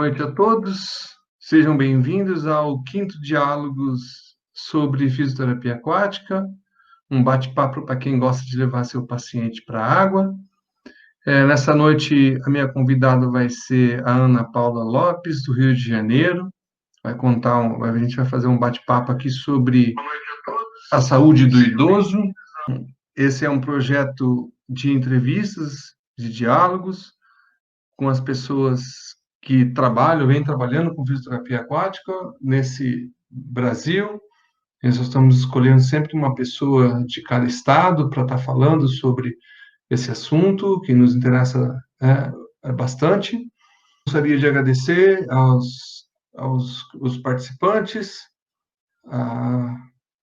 noite a todos. Sejam bem-vindos ao quinto Diálogos sobre Fisioterapia Aquática, um bate-papo para quem gosta de levar seu paciente para a água. Nessa noite, a minha convidada vai ser a Ana Paula Lopes, do Rio de Janeiro. A gente vai fazer um bate-papo aqui sobre a saúde do idoso. Esse é um projeto de entrevistas, de diálogos com as pessoas que vêm trabalhando com fisioterapia aquática nesse Brasil. Nós estamos escolhendo sempre uma pessoa de cada estado para estar falando sobre esse assunto que nos interessa bastante. Gostaria de agradecer aos participantes,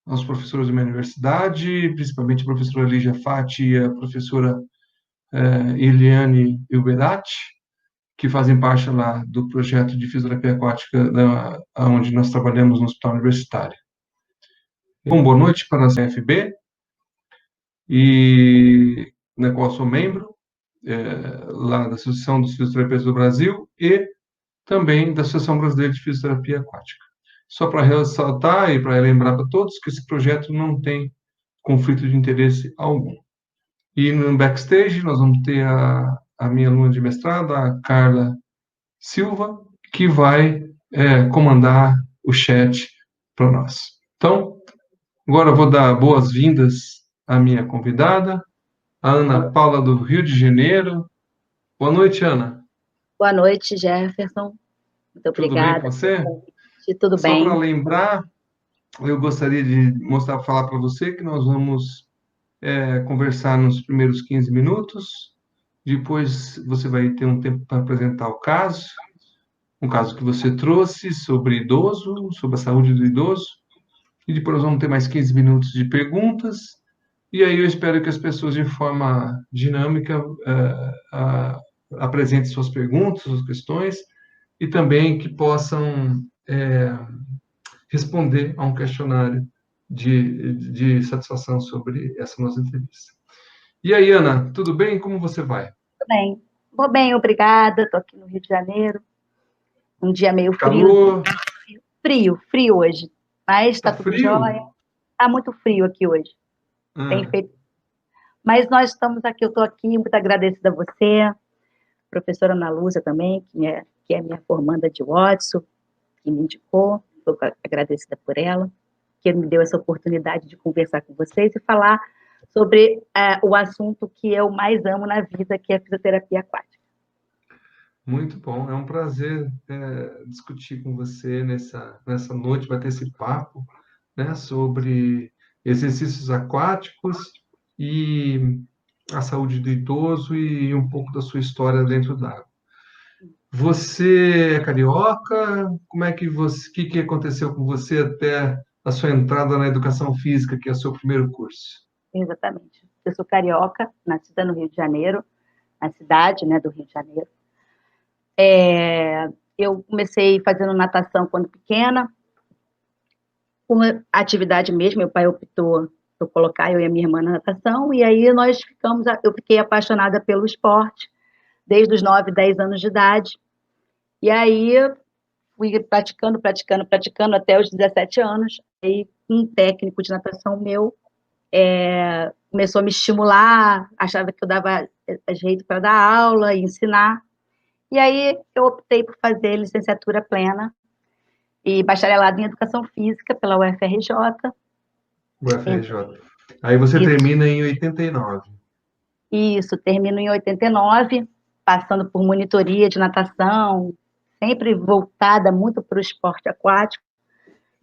aos professores da minha universidade, principalmente a professora Lígia Fati e a professora Eliane Ilberati, que fazem parte lá do projeto de fisioterapia aquática onde nós trabalhamos no Hospital Universitário. Bom, boa noite para a CFB, e na qual sou membro, lá da Associação dos Fisioterapeutas do Brasil e também da Associação Brasileira de Fisioterapia Aquática. Só para ressaltar e para lembrar para todos que esse projeto não tem conflito de interesse algum. E no backstage nós vamos ter a minha aluna de mestrado, a Carla Silva, que vai comandar o chat para nós. Então, agora eu vou dar boas-vindas à minha convidada, a Ana Paula, do Rio de Janeiro. Boa noite, Ana. Boa noite, Jefferson. Muito obrigada. Tudo bem com você? Tudo bem. Só para lembrar, eu gostaria de falar para você que nós vamos conversar nos primeiros 15 minutos, depois você vai ter um tempo para apresentar o caso, um caso que você trouxe sobre idoso, sobre a saúde do idoso, e depois nós vamos ter mais 15 minutos de perguntas, e aí eu espero que as pessoas, de forma dinâmica, apresentem suas perguntas, suas questões, e também que possam responder a um questionário de satisfação sobre essa nossa entrevista. E aí, Ana, tudo bem? Como você vai? Tudo bem. Vou bem, obrigada. Estou aqui no Rio de Janeiro. Um dia meio frio. Calor. Frio hoje. Mas está tudo frio? jóia. Está muito frio aqui hoje. Tem feito. Mas nós estamos aqui, eu estou aqui, muito agradecida a você, professora Ana Lúcia também, que é minha formanda de Watson, que me indicou. Estou agradecida por ela, que me deu essa oportunidade de conversar com vocês e falar sobre o assunto que eu mais amo na vida, que é a fisioterapia aquática. Muito bom, é um prazer discutir com você nessa noite, bater esse papo, né, sobre exercícios aquáticos e a saúde do idoso e um pouco da sua história dentro da água. Você é carioca? Como é que que aconteceu com você até a sua entrada na educação física, que é o seu primeiro curso? Exatamente. Eu sou carioca, nascida no Rio de Janeiro, na cidade, né, do Rio de Janeiro. Eu comecei fazendo natação quando pequena, uma atividade mesmo, meu pai optou por colocar eu e a minha irmã na natação, e aí eu fiquei apaixonada pelo esporte, desde os 9, 10 anos de idade, e aí fui praticando até os 17 anos, aí um técnico de natação meu começou a me estimular, achava que eu dava jeito para dar aula e ensinar, e aí eu optei por fazer licenciatura plena e bacharelado em Educação Física pela UFRJ. UFRJ. Aí você termina em 89. Isso, termino em 89, passando por monitoria de natação, sempre voltada muito para o esporte aquático,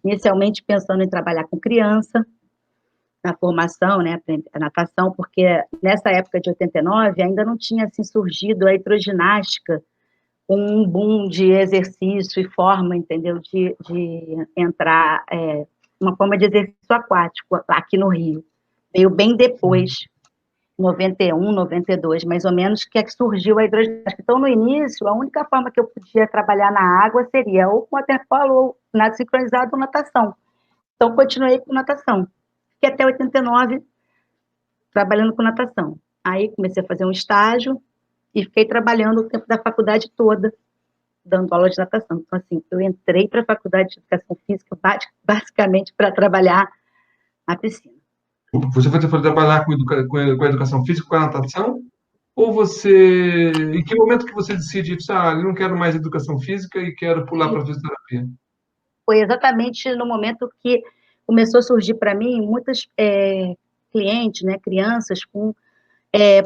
inicialmente pensando em trabalhar com criança, na formação, né, a natação, porque nessa época de 89 ainda não tinha assim, surgido a hidroginástica, um boom de exercício e forma, entendeu, de entrar, uma forma de exercício aquático aqui no Rio. Veio bem depois, 91, 92, mais ou menos, que surgiu a hidroginástica. Então, no início, a única forma que eu podia trabalhar na água seria ou com waterpolo, ou nado sincronizado, ou natação. Então, continuei com natação. Fiquei até 89 trabalhando com natação. Aí, comecei a fazer um estágio, e fiquei trabalhando o tempo da faculdade toda dando aula de natação. Então, assim, eu entrei para a faculdade de Educação Física basicamente para trabalhar na piscina. Você foi trabalhar com a educação física, com a natação? Ou você... Em que momento que você decide, eu não quero mais educação física e quero pular para a fisioterapia? Foi exatamente no momento que começou a surgir para mim muitas clientes, né, crianças com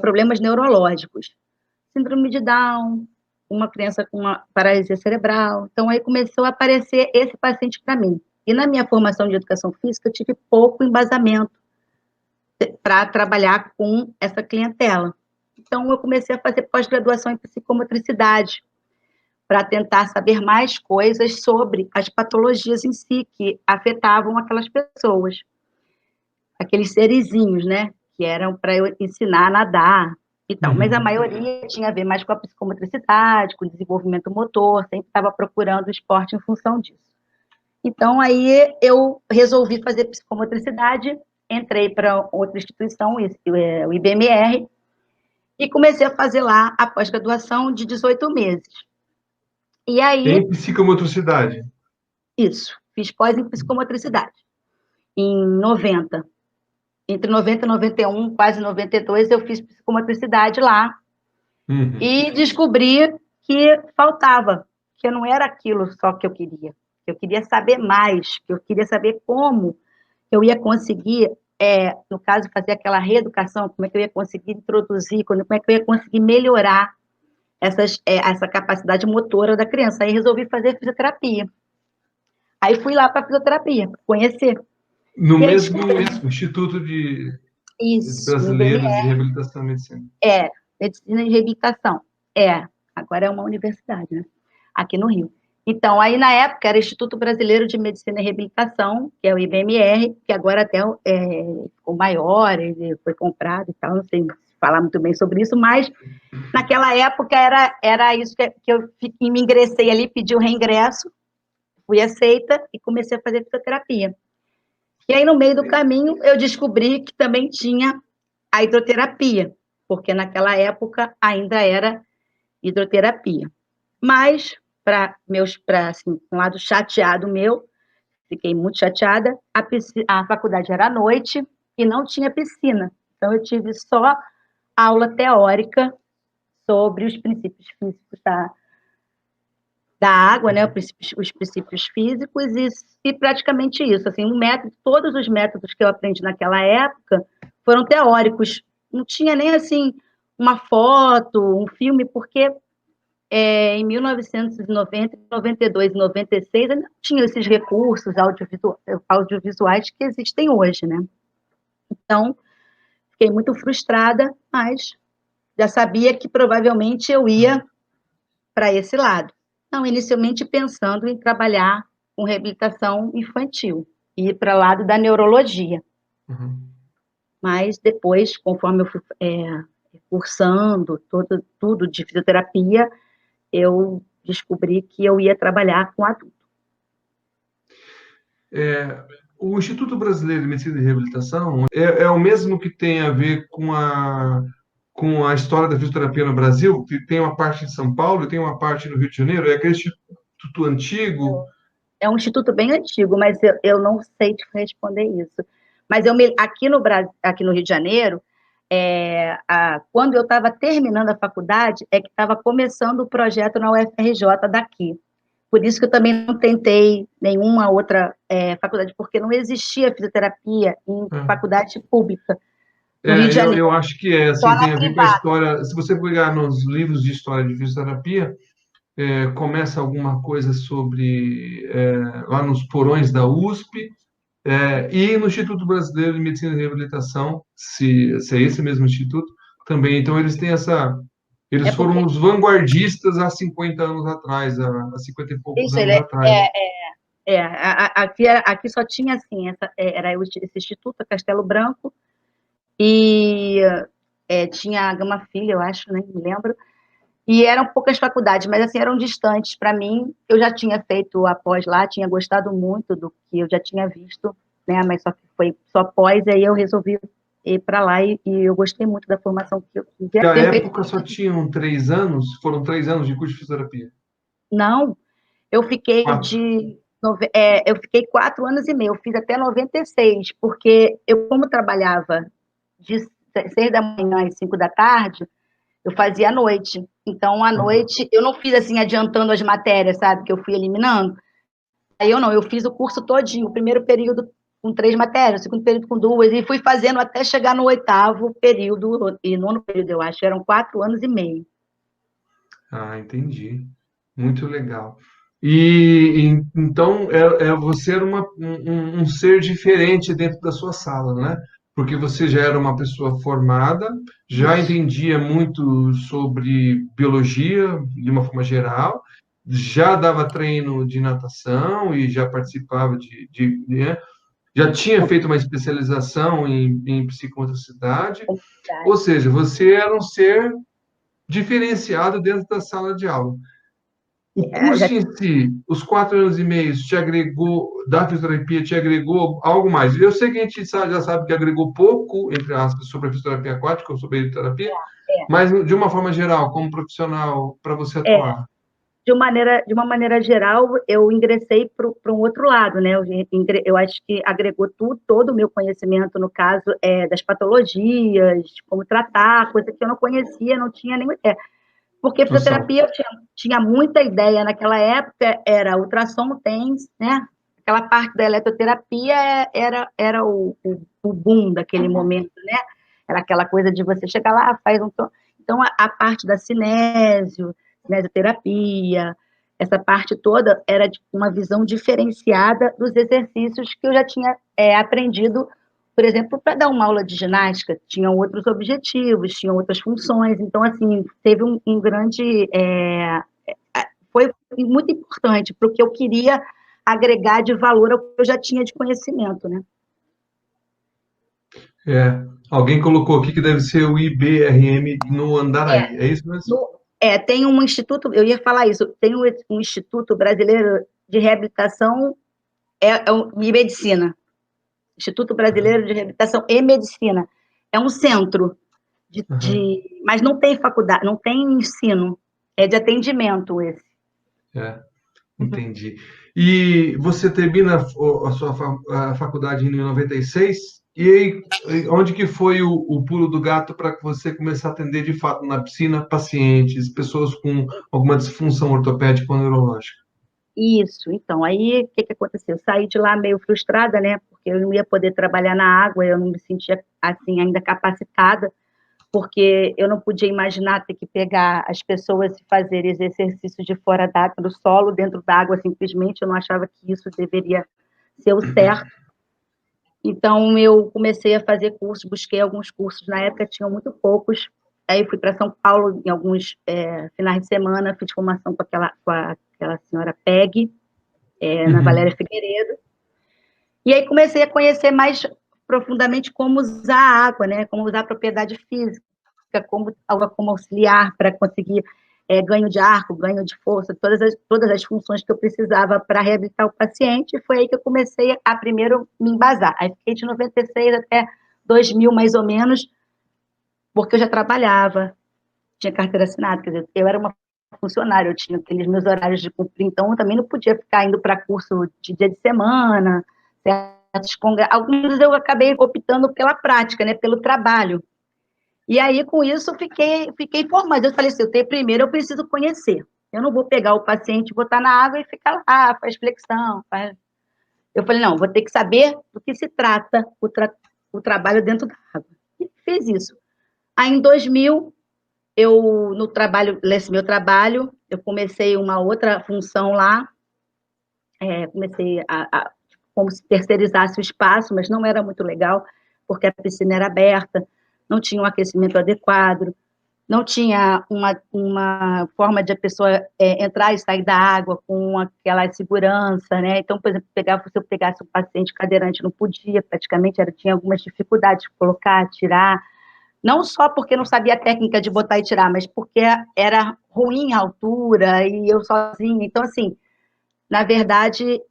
problemas neurológicos. Síndrome de Down, uma criança com uma paralisia cerebral. Então, aí começou a aparecer esse paciente para mim. E na minha formação de educação física, eu tive pouco embasamento para trabalhar com essa clientela. Então, eu comecei a fazer pós-graduação em psicomotricidade, para tentar saber mais coisas sobre as patologias em si que afetavam aquelas pessoas. Aqueles serizinhos, né? Que eram para eu ensinar a nadar e tal. Mas a maioria tinha a ver mais com a psicomotricidade, com o desenvolvimento motor, sempre estava procurando esporte em função disso. Então, aí eu resolvi fazer psicomotricidade, entrei para outra instituição, o IBMR, e comecei a fazer lá a pós-graduação de 18 meses. E aí... Em psicomotricidade? Isso, fiz pós em psicomotricidade. Em 90. Entre 90 e 91, quase 92, eu fiz psicomotricidade lá. E descobri que faltava, que não era aquilo só que eu queria. Eu queria saber mais, que eu queria saber como eu ia conseguir, no caso, fazer aquela reeducação, como é que eu ia conseguir introduzir, como é que eu ia conseguir melhorar essa capacidade motora da criança. Aí resolvi fazer fisioterapia. Aí fui lá para a fisioterapia, conhecer. No mesmo Instituto Brasileiro de Reabilitação e Medicina. Medicina e Reabilitação. Agora é uma universidade, né? Aqui no Rio. Então, aí na época era Instituto Brasileiro de Medicina e Reabilitação, que é o IBMR, que agora até ficou maior, ele foi comprado e tal, não sei falar muito bem sobre isso, mas naquela época era isso que eu me ingressei ali, pedi o reingresso, fui aceita e comecei a fazer fisioterapia. E aí, no meio do caminho, eu descobri que também tinha a hidroterapia, porque naquela época ainda era hidroterapia. Mas, para assim, um lado chateado meu, fiquei muito chateada, a faculdade era à noite e não tinha piscina. Então, eu tive só aula teórica sobre os princípios físicos da água, né, os princípios físicos e praticamente isso, assim, todos os métodos que eu aprendi naquela época foram teóricos, não tinha nem, assim, uma foto, um filme, porque em 1990, 92 e 96 ainda não tinha esses recursos audiovisuais que existem hoje, né? Então, fiquei muito frustrada, mas já sabia que provavelmente eu ia para esse lado. Não, inicialmente pensando em trabalhar com reabilitação infantil, e ir para o lado da neurologia. Mas depois, conforme eu fui cursando tudo de fisioterapia, eu descobri que eu ia trabalhar com adulto. O Instituto Brasileiro de Medicina e Reabilitação é o mesmo que tem a ver com a história da fisioterapia no Brasil? Tem uma parte em São Paulo e tem uma parte no Rio de Janeiro? É aquele instituto antigo? É um instituto bem antigo, mas eu não sei te responder isso. Mas aqui no Rio de Janeiro, quando eu estava terminando a faculdade, que estava começando o projeto na UFRJ daqui. Por isso que eu também não tentei nenhuma outra faculdade, porque não existia fisioterapia em faculdade pública. No Rio de Janeiro. Eu acho que assim, tem a ver com a história. Se você pegar nos livros de história de fisioterapia, começa alguma coisa sobre lá nos porões da USP, e no Instituto Brasileiro de Medicina e Reabilitação, se é esse mesmo instituto, também. Então, eles têm eles foram os vanguardistas há 50 anos atrás, há 50 e poucos anos atrás. Aqui só tinha assim, era esse Instituto Castelo Branco, e tinha a Gama Filho, eu acho, né, me lembro, e eram poucas faculdades, mas assim, eram distantes para mim. Eu já tinha feito a pós lá, tinha gostado muito do que eu já tinha visto, né, mas só que foi só pós, aí eu resolvi ir para lá e eu gostei muito da formação que eu tive. Na época só tinham 3 anos, foram 3 anos de curso de fisioterapia. Não, eu fiquei 4. eu fiquei 4 anos e meio, eu fiz até 96, porque eu, como trabalhava de 6 da manhã às 5 da tarde, eu fazia à noite. Então, à noite, eu não fiz assim, adiantando as matérias, sabe, que eu fui eliminando. Aí eu não, eu fiz o curso todinho, o primeiro período com 3 matérias, o segundo período com 2, e fui fazendo até chegar no 8º período, e nono período, eu acho, eram 4 anos e meio. Ah, entendi. Muito legal. Então você era um ser diferente dentro da sua sala, né? Porque você já era uma pessoa formada, já Isso. entendia muito sobre biologia de uma forma geral, já dava treino de natação e já participava né? Já tinha feito uma especialização em psicomotricidade, ou seja, você era um ser diferenciado dentro da sala de aula. O Já, curso em si, os 4 anos e meio, te agregou, da fisioterapia, te agregou algo mais? Eu sei que a gente já sabe que agregou pouco, entre aspas, sobre a fisioterapia aquática ou sobre a hidroterapia, mas de uma forma geral, como profissional, para você é, atuar. de uma maneira geral, eu ingressei para um outro lado, né? Eu acho que agregou todo o meu conhecimento, no caso, das patologias, de como tratar, coisa que eu não conhecia, não tinha nem ideia. Porque Noção. fisioterapia eu tinha muita ideia naquela época, era ultrassom, TENS, né? Aquela parte da eletroterapia era o boom daquele momento, né? Era aquela coisa de você chegar lá, faz um. Então, a parte da cinesioterapia, essa parte toda era de uma visão diferenciada dos exercícios que eu já tinha aprendido, por exemplo, para dar uma aula de ginástica, tinham outros objetivos, tinham outras funções, então, assim, teve um grande... foi muito importante, porque eu queria agregar de valor ao que eu já tinha de conhecimento, né? Alguém colocou aqui que deve ser o IBRM no Andaraí, é isso mesmo? Tem um instituto, eu ia falar isso, tem um Instituto Brasileiro de Reabilitação e Medicina, Instituto Brasileiro de Reabilitação e Medicina, é um centro Uhum. mas não tem faculdade, não tem ensino, é de atendimento esse. É, entendi. E você termina a sua a faculdade em 96? E aí, onde que foi o pulo do gato para que você começar a atender de fato na piscina pacientes, pessoas com alguma disfunção ortopédica ou neurológica? Isso, então, aí o que aconteceu? Eu saí de lá meio frustrada, né, porque eu não ia poder trabalhar na água, eu não me sentia, assim, ainda capacitada, porque eu não podia imaginar ter que pegar as pessoas e fazer esse exercício de fora d'água, do solo, dentro d'água, simplesmente, eu não achava que isso deveria ser o certo. Então, eu comecei a fazer cursos, busquei alguns cursos, na época tinham muito poucos, aí fui para São Paulo em alguns finais de semana, fiz formação com aquela senhora Peg, na Valéria Uhum. Figueiredo, e aí comecei a conhecer mais profundamente como usar a água, né, como usar a propriedade física, como auxiliar para conseguir ganho de arco, ganho de força, todas as funções que eu precisava para reabilitar o paciente, e foi aí que eu comecei a primeiro me embasar. Aí fiquei de 96 até 2000, mais ou menos, porque eu já trabalhava, tinha carteira assinada, quer dizer, eu era uma funcionária, eu tinha aqueles meus horários de cumprir, então eu também não podia ficar indo para curso de dia de semana, certos congressos, alguns eu acabei optando pela prática, né, pelo trabalho. E aí, com isso, fiquei formada. Eu falei assim, primeiro eu preciso conhecer. Eu não vou pegar o paciente, botar na água e ficar lá, faz flexão. Eu falei, não, vou ter que saber do que se trata o trabalho dentro da água. E fiz isso. Aí, em 2000, nesse meu trabalho, eu comecei uma outra função lá, comecei como se terceirizasse o espaço, mas não era muito legal, porque a piscina era aberta, não tinha um aquecimento adequado, não tinha uma forma de a pessoa entrar e sair da água com aquela segurança, né? Então, por exemplo, se eu pegasse um paciente cadeirante, não podia, praticamente, tinha algumas dificuldades de colocar, tirar, não só porque não sabia a técnica de botar e tirar, mas porque era ruim a altura e eu sozinha. Então, assim, na verdade,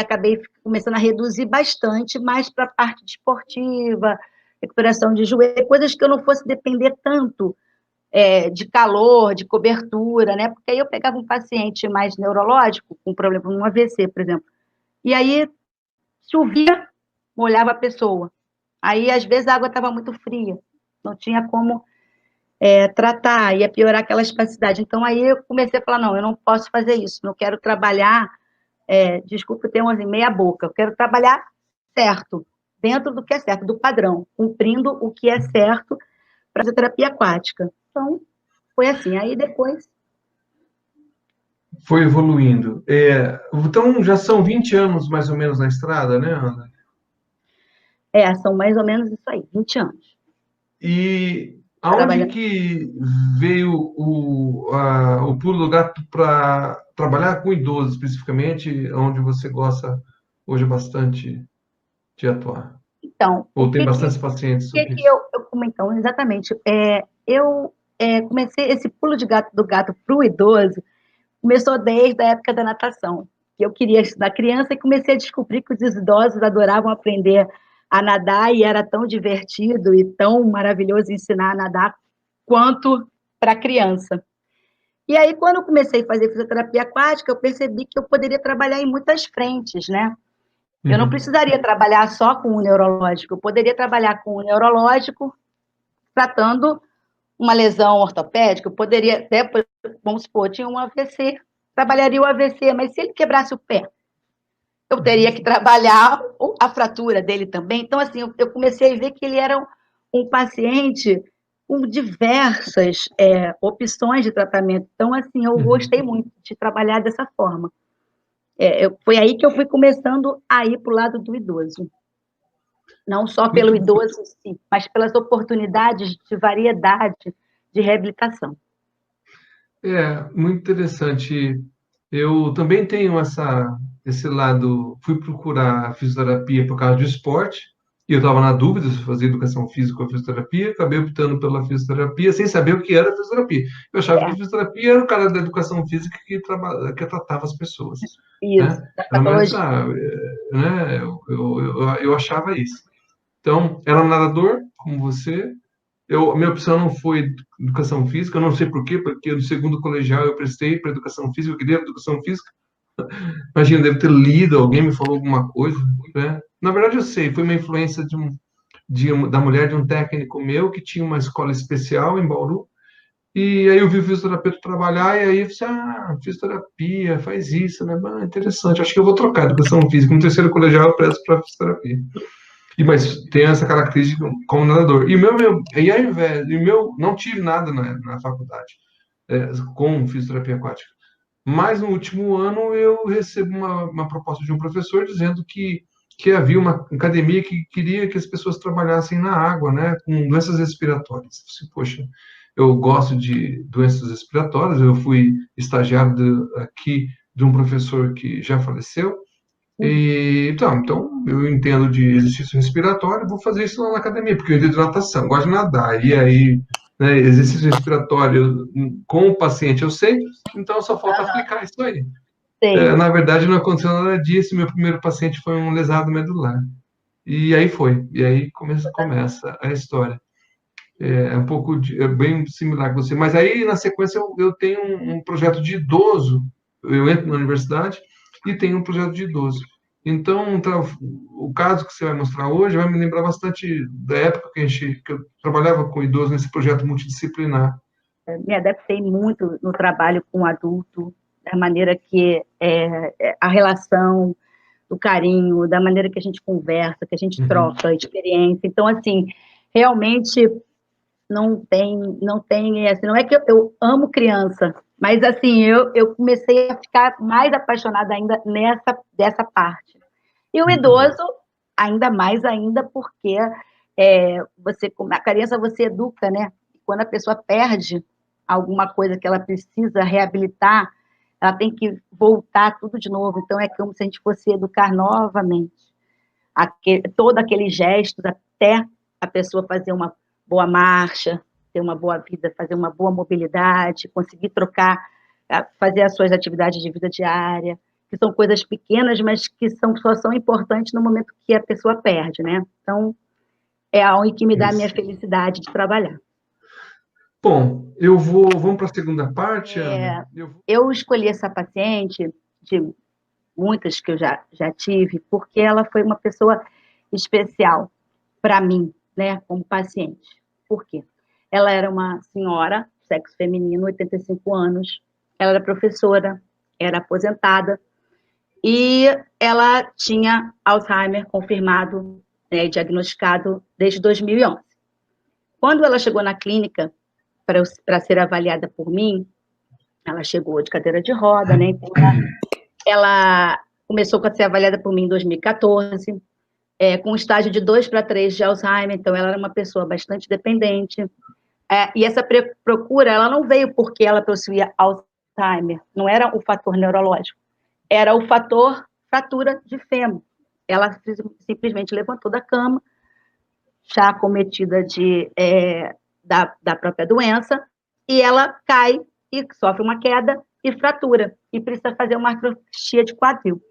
acabei começando a reduzir bastante, mais para a parte esportiva, recuperação de joelho, coisas que eu não fosse depender tanto de calor, de cobertura, né? Porque aí eu pegava um paciente mais neurológico, com problema, um AVC, por exemplo, e aí chovia, molhava a pessoa. Aí, às vezes, a água estava muito fria, não tinha como tratar, ia piorar aquela espasticidade. Então, aí eu comecei a falar, não, eu não posso fazer isso, não quero trabalhar, desculpa, eu tenho assim, meia boca, eu quero trabalhar certo, dentro do que é certo, do padrão, cumprindo o que é certo para a terapia aquática. Então, foi assim. Aí depois. Foi evoluindo. Então, já são 20 anos mais ou menos na estrada, né, Ana? São mais ou menos isso aí, 20 anos. E aonde Trabalhando. que veio o pulo do gato para trabalhar com idosos, especificamente, onde você gosta hoje bastante de atuar? Então, Ou tem bastantes pacientes sobre que isso? então, exatamente, eu comecei esse pulo do gato para o idoso, começou desde a época da natação, que eu queria estudar criança e comecei a descobrir que os idosos adoravam aprender a nadar e era tão divertido e tão maravilhoso ensinar a nadar quanto para a criança. E aí, quando eu comecei a fazer fisioterapia aquática, eu percebi que eu poderia trabalhar em muitas frentes, né? Eu não Uhum. precisaria trabalhar só com o neurológico, eu poderia trabalhar com o neurológico tratando uma lesão ortopédica, eu poderia até, vamos supor, tinha um AVC, trabalharia o AVC, mas se ele quebrasse o pé, eu teria que trabalhar a fratura dele também. Então, assim, eu comecei a ver que ele era um paciente com diversas opções de tratamento. Então, assim, eu Uhum. gostei muito de trabalhar dessa forma. Foi aí que eu fui começando a ir para o lado do idoso. Não só pelo Muito, idoso, sim, mas pelas oportunidades de variedade de reabilitação. muito interessante. Eu também tenho esse lado. Fui procurar fisioterapia por causa do esporte, e eu estava na dúvida se fazia educação física ou fisioterapia. Acabei optando pela fisioterapia, sem saber o que era fisioterapia. Eu achava que fisioterapia era o cara da educação física que tratava as pessoas, Isso, né? da Era mais, patologia. né? Eu achava isso. Então, era um nadador, como você. A minha opção não foi educação física, eu não sei por quê, porque no segundo colegial eu prestei para educação física, eu queria educação física. Imagina, deve ter lido, alguém me falou alguma coisa, né? Na verdade, eu sei, foi uma influência da mulher de um técnico meu que tinha uma escola especial em Bauru. E aí eu vi o fisioterapeuta trabalhar, e aí eu disse, fisioterapia, faz isso, né? Interessante, acho que eu vou trocar educação física. No terceiro colegial eu presto para fisioterapia. Mas tem essa característica como nadador. E ao invés, não tive nada na faculdade com fisioterapia aquática. Mas no último ano eu recebo uma proposta de um professor dizendo que havia uma academia que queria que as pessoas trabalhassem na água, né, com doenças respiratórias. Eu disse, poxa, eu gosto de doenças respiratórias, eu fui estagiário aqui de um professor que já faleceu, então, eu entendo de exercício respiratório, vou fazer isso lá na academia, porque eu entendo de natação, gosto de nadar. E aí, né, exercício respiratório com o paciente eu sei, então só falta aplicar isso aí. Sei. Na verdade, não aconteceu nada disso, meu primeiro paciente foi um lesado medular. E aí foi, e aí começa a história. É bem similar com você. Mas aí, na sequência, eu tenho um projeto de idoso. Eu entro na universidade e tenho um projeto de idoso. Então, o caso que você vai mostrar hoje vai me lembrar bastante da época que eu trabalhava com idoso nesse projeto multidisciplinar. Me adaptei muito no trabalho com o adulto, da maneira que a relação, do carinho, da maneira que a gente conversa, que a gente Uhum. troca experiência. Então, assim, realmente não tem, assim, não é que eu amo criança, mas assim, eu comecei a ficar mais apaixonada ainda dessa parte. E o Muito bom. idoso, ainda mais ainda, porque a criança você educa, né? Quando a pessoa perde alguma coisa que ela precisa reabilitar, ela tem que voltar tudo de novo. Então, é como se a gente fosse educar novamente. Todos aqueles gestos até a pessoa fazer uma boa marcha, ter uma boa vida, fazer uma boa mobilidade, conseguir trocar, fazer as suas atividades de vida diária, que são coisas pequenas, mas que só são importantes no momento que a pessoa perde, né? Então, é algo que me dá a minha Isso. felicidade de trabalhar. Bom, vamos para a segunda parte, Ana? Eu escolhi essa paciente, de muitas que eu já tive, porque ela foi uma pessoa especial para mim, né, como paciente. Por quê? Ela era uma senhora, sexo feminino, 85 anos, ela era professora, era aposentada, e ela tinha Alzheimer confirmado, né, diagnosticado desde 2011. Quando ela chegou na clínica para ser avaliada por mim, ela chegou de cadeira de roda, né? Então ela começou a ser avaliada por mim em 2014, com um estágio de 2 para 3 de Alzheimer, então ela era uma pessoa bastante dependente. E essa procura, ela não veio porque ela possuía Alzheimer, não era o fator neurológico, era o fator fratura de fêmur. Ela simplesmente levantou da cama, já acometida da própria doença, e ela cai e sofre uma queda e fratura, e precisa fazer uma artroscopia de quadril.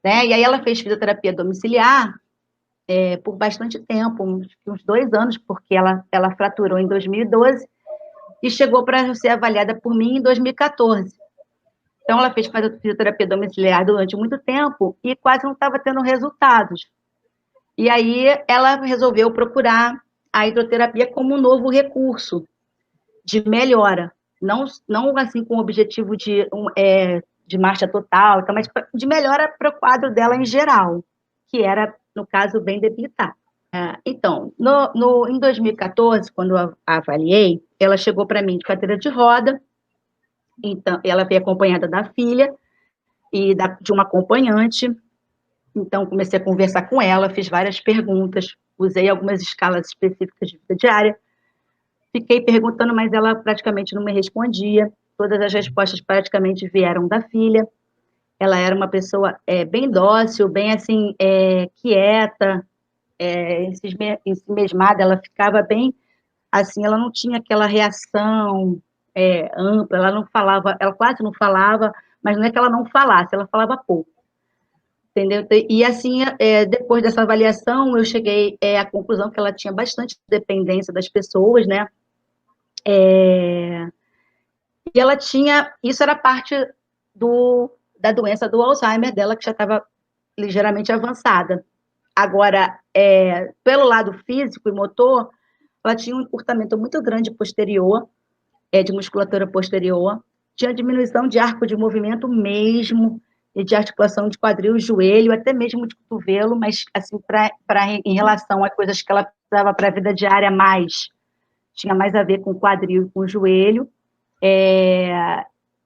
Né? E aí ela fez fisioterapia domiciliar por bastante tempo, uns 2 anos, porque ela fraturou em 2012 e chegou para ser avaliada por mim em 2014. Então, ela fez fisioterapia domiciliar durante muito tempo e quase não estava tendo resultados. E aí ela resolveu procurar a hidroterapia como um novo recurso de melhora, não assim com o objetivo de marcha total, então, mas de melhora para o quadro dela em geral, que era, no caso, bem debilitado. Então, em 2014, quando eu a avaliei, ela chegou para mim de cadeira de roda, então, ela veio acompanhada da filha e de uma acompanhante. Então, comecei a conversar com ela, fiz várias perguntas, usei algumas escalas específicas de vida diária, fiquei perguntando, mas ela praticamente não me respondia. Todas as respostas praticamente vieram da filha. Ela era uma pessoa bem dócil, bem assim, quieta, ensimesmada, ela ficava bem, assim, ela não tinha aquela reação ampla, ela não falava, ela quase não falava, mas não é que ela não falasse, ela falava pouco. Entendeu? E assim, depois dessa avaliação, eu cheguei à conclusão que ela tinha bastante dependência das pessoas, né? E ela tinha, isso era parte da doença do Alzheimer dela, que já estava ligeiramente avançada. Agora, pelo lado físico e motor, ela tinha um encurtamento muito grande posterior, de musculatura posterior, tinha diminuição de arco de movimento mesmo, e de articulação de quadril, joelho, até mesmo de cotovelo, mas assim, em relação a coisas que ela precisava para a vida diária mais, tinha mais a ver com o quadril e com o joelho.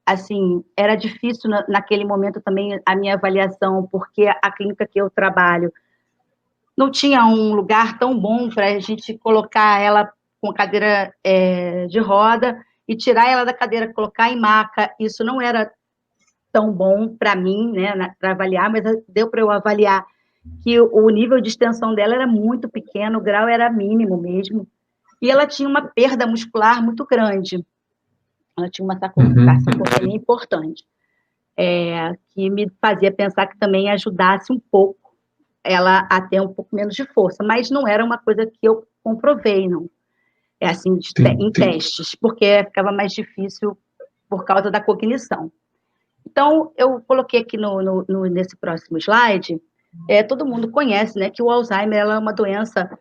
Assim, era difícil naquele momento também a minha avaliação, porque a clínica que eu trabalho não tinha um lugar tão bom para a gente colocar ela com cadeira de roda e tirar ela da cadeira, colocar em maca. Isso não era tão bom para mim, né, para avaliar, mas deu para eu avaliar que o nível de extensão dela era muito pequeno, o grau era mínimo mesmo, e ela tinha uma perda muscular muito grande. Ela tinha uma sarcopenia importante, que me fazia pensar que também ajudasse um pouco ela a ter um pouco menos de força, mas não era uma coisa que eu comprovei, não. Assim, em testes, porque ficava mais difícil por causa da cognição. Então, eu coloquei aqui nesse próximo slide, todo mundo conhece, né, que o Alzheimer é uma doença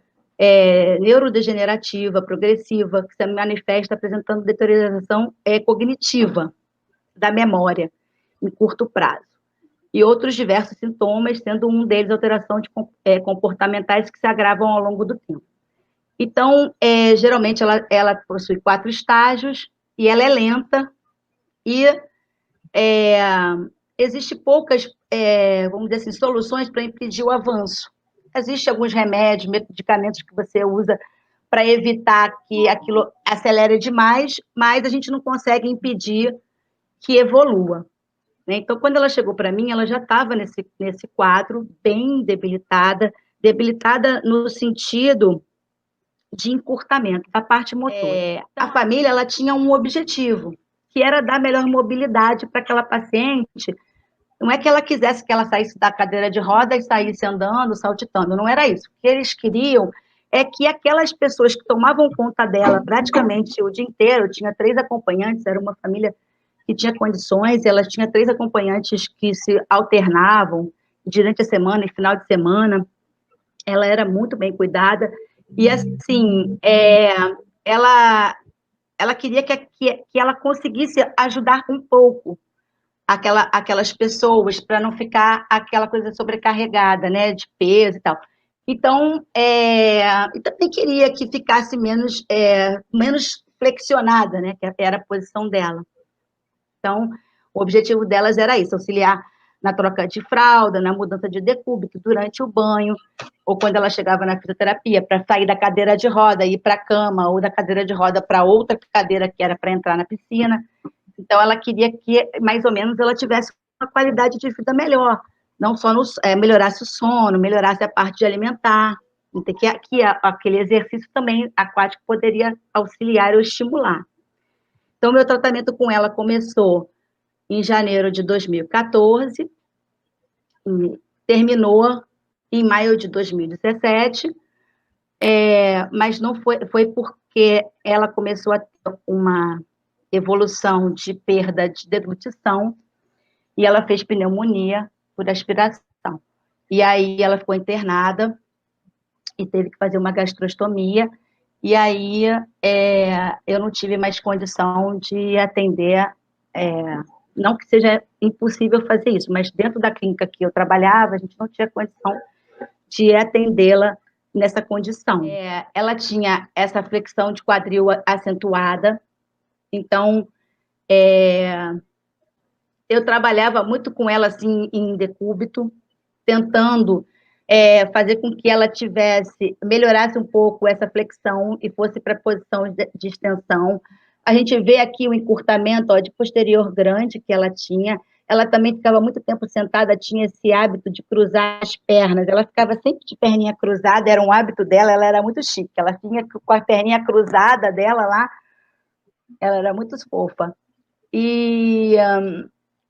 neurodegenerativa, progressiva, que se manifesta apresentando deterioração cognitiva da memória em curto prazo. E outros diversos sintomas, sendo um deles alteração de comportamentais que se agravam ao longo do tempo. Então, geralmente, ela possui 4 estágios, e ela é lenta, e existe poucas, vamos dizer assim, soluções para impedir o avanço. Existem alguns remédios, medicamentos que você usa para evitar que aquilo acelere demais, mas a gente não consegue impedir que evolua. Né? Então, quando ela chegou para mim, ela já estava nesse quadro, bem debilitada no sentido de encurtamento da parte motora. A família, ela tinha um objetivo, que era dar melhor mobilidade para aquela paciente. Não é que ela quisesse que ela saísse da cadeira de roda e saísse andando, saltitando, não era isso. O que eles queriam é que aquelas pessoas que tomavam conta dela praticamente o dia inteiro, tinha 3 acompanhantes, era uma família que tinha condições, ela tinha 3 acompanhantes que se alternavam durante a semana e final de semana, ela era muito bem cuidada, e assim, ela queria que ela conseguisse ajudar um pouco aquelas pessoas, para não ficar aquela coisa sobrecarregada, né, de peso e tal. Então, e também queria que ficasse menos flexionada, né, que era a posição dela. Então, o objetivo delas era isso, auxiliar na troca de fralda, na mudança de decúbito, durante o banho, ou quando ela chegava na fisioterapia, para sair da cadeira de roda e ir para a cama, ou da cadeira de roda para outra cadeira que era para entrar na piscina. Então, ela queria que, mais ou menos, ela tivesse uma qualidade de vida melhor, não só melhorasse o sono, melhorasse a parte de alimentar, que aquele exercício também aquático poderia auxiliar ou estimular. Então, meu tratamento com ela começou em janeiro de 2014, e terminou em maio de 2017, mas não foi porque ela começou a ter uma evolução de perda de deglutição, e ela fez pneumonia por aspiração. E aí ela ficou internada e teve que fazer uma gastrostomia, e aí eu não tive mais condição de atender, não que seja impossível fazer isso, mas dentro da clínica que eu trabalhava, a gente não tinha condição de atendê-la nessa condição. Ela tinha essa flexão de quadril acentuada, então eu trabalhava muito com ela assim em decúbito, tentando fazer com que ela melhorasse um pouco essa flexão e fosse para a posição de extensão. A gente vê aqui o encurtamento de posterior grande que ela tinha. Ela também ficava muito tempo sentada, tinha esse hábito de cruzar as pernas. Ela ficava sempre de perninha cruzada, era um hábito dela, ela era muito chique. Ela tinha com a perninha cruzada dela lá, ela era muito fofa. E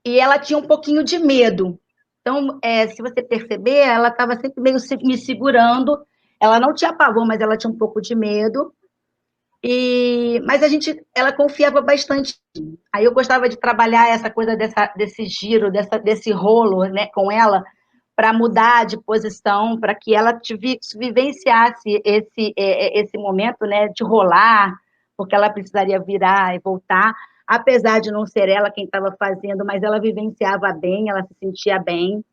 ela tinha um pouquinho de medo. Então, se você perceber, ela estava sempre meio me segurando. Ela não tinha pavor, mas ela tinha um pouco de medo. Mas ela confiava bastante. Aí eu gostava de trabalhar essa coisa desse giro, desse rolo, né, com ela, para mudar de posição, para que ela vivenciasse esse momento, né, de rolar, porque ela precisaria virar e voltar, apesar de não ser ela quem estava fazendo, mas ela vivenciava bem, ela se sentia bem.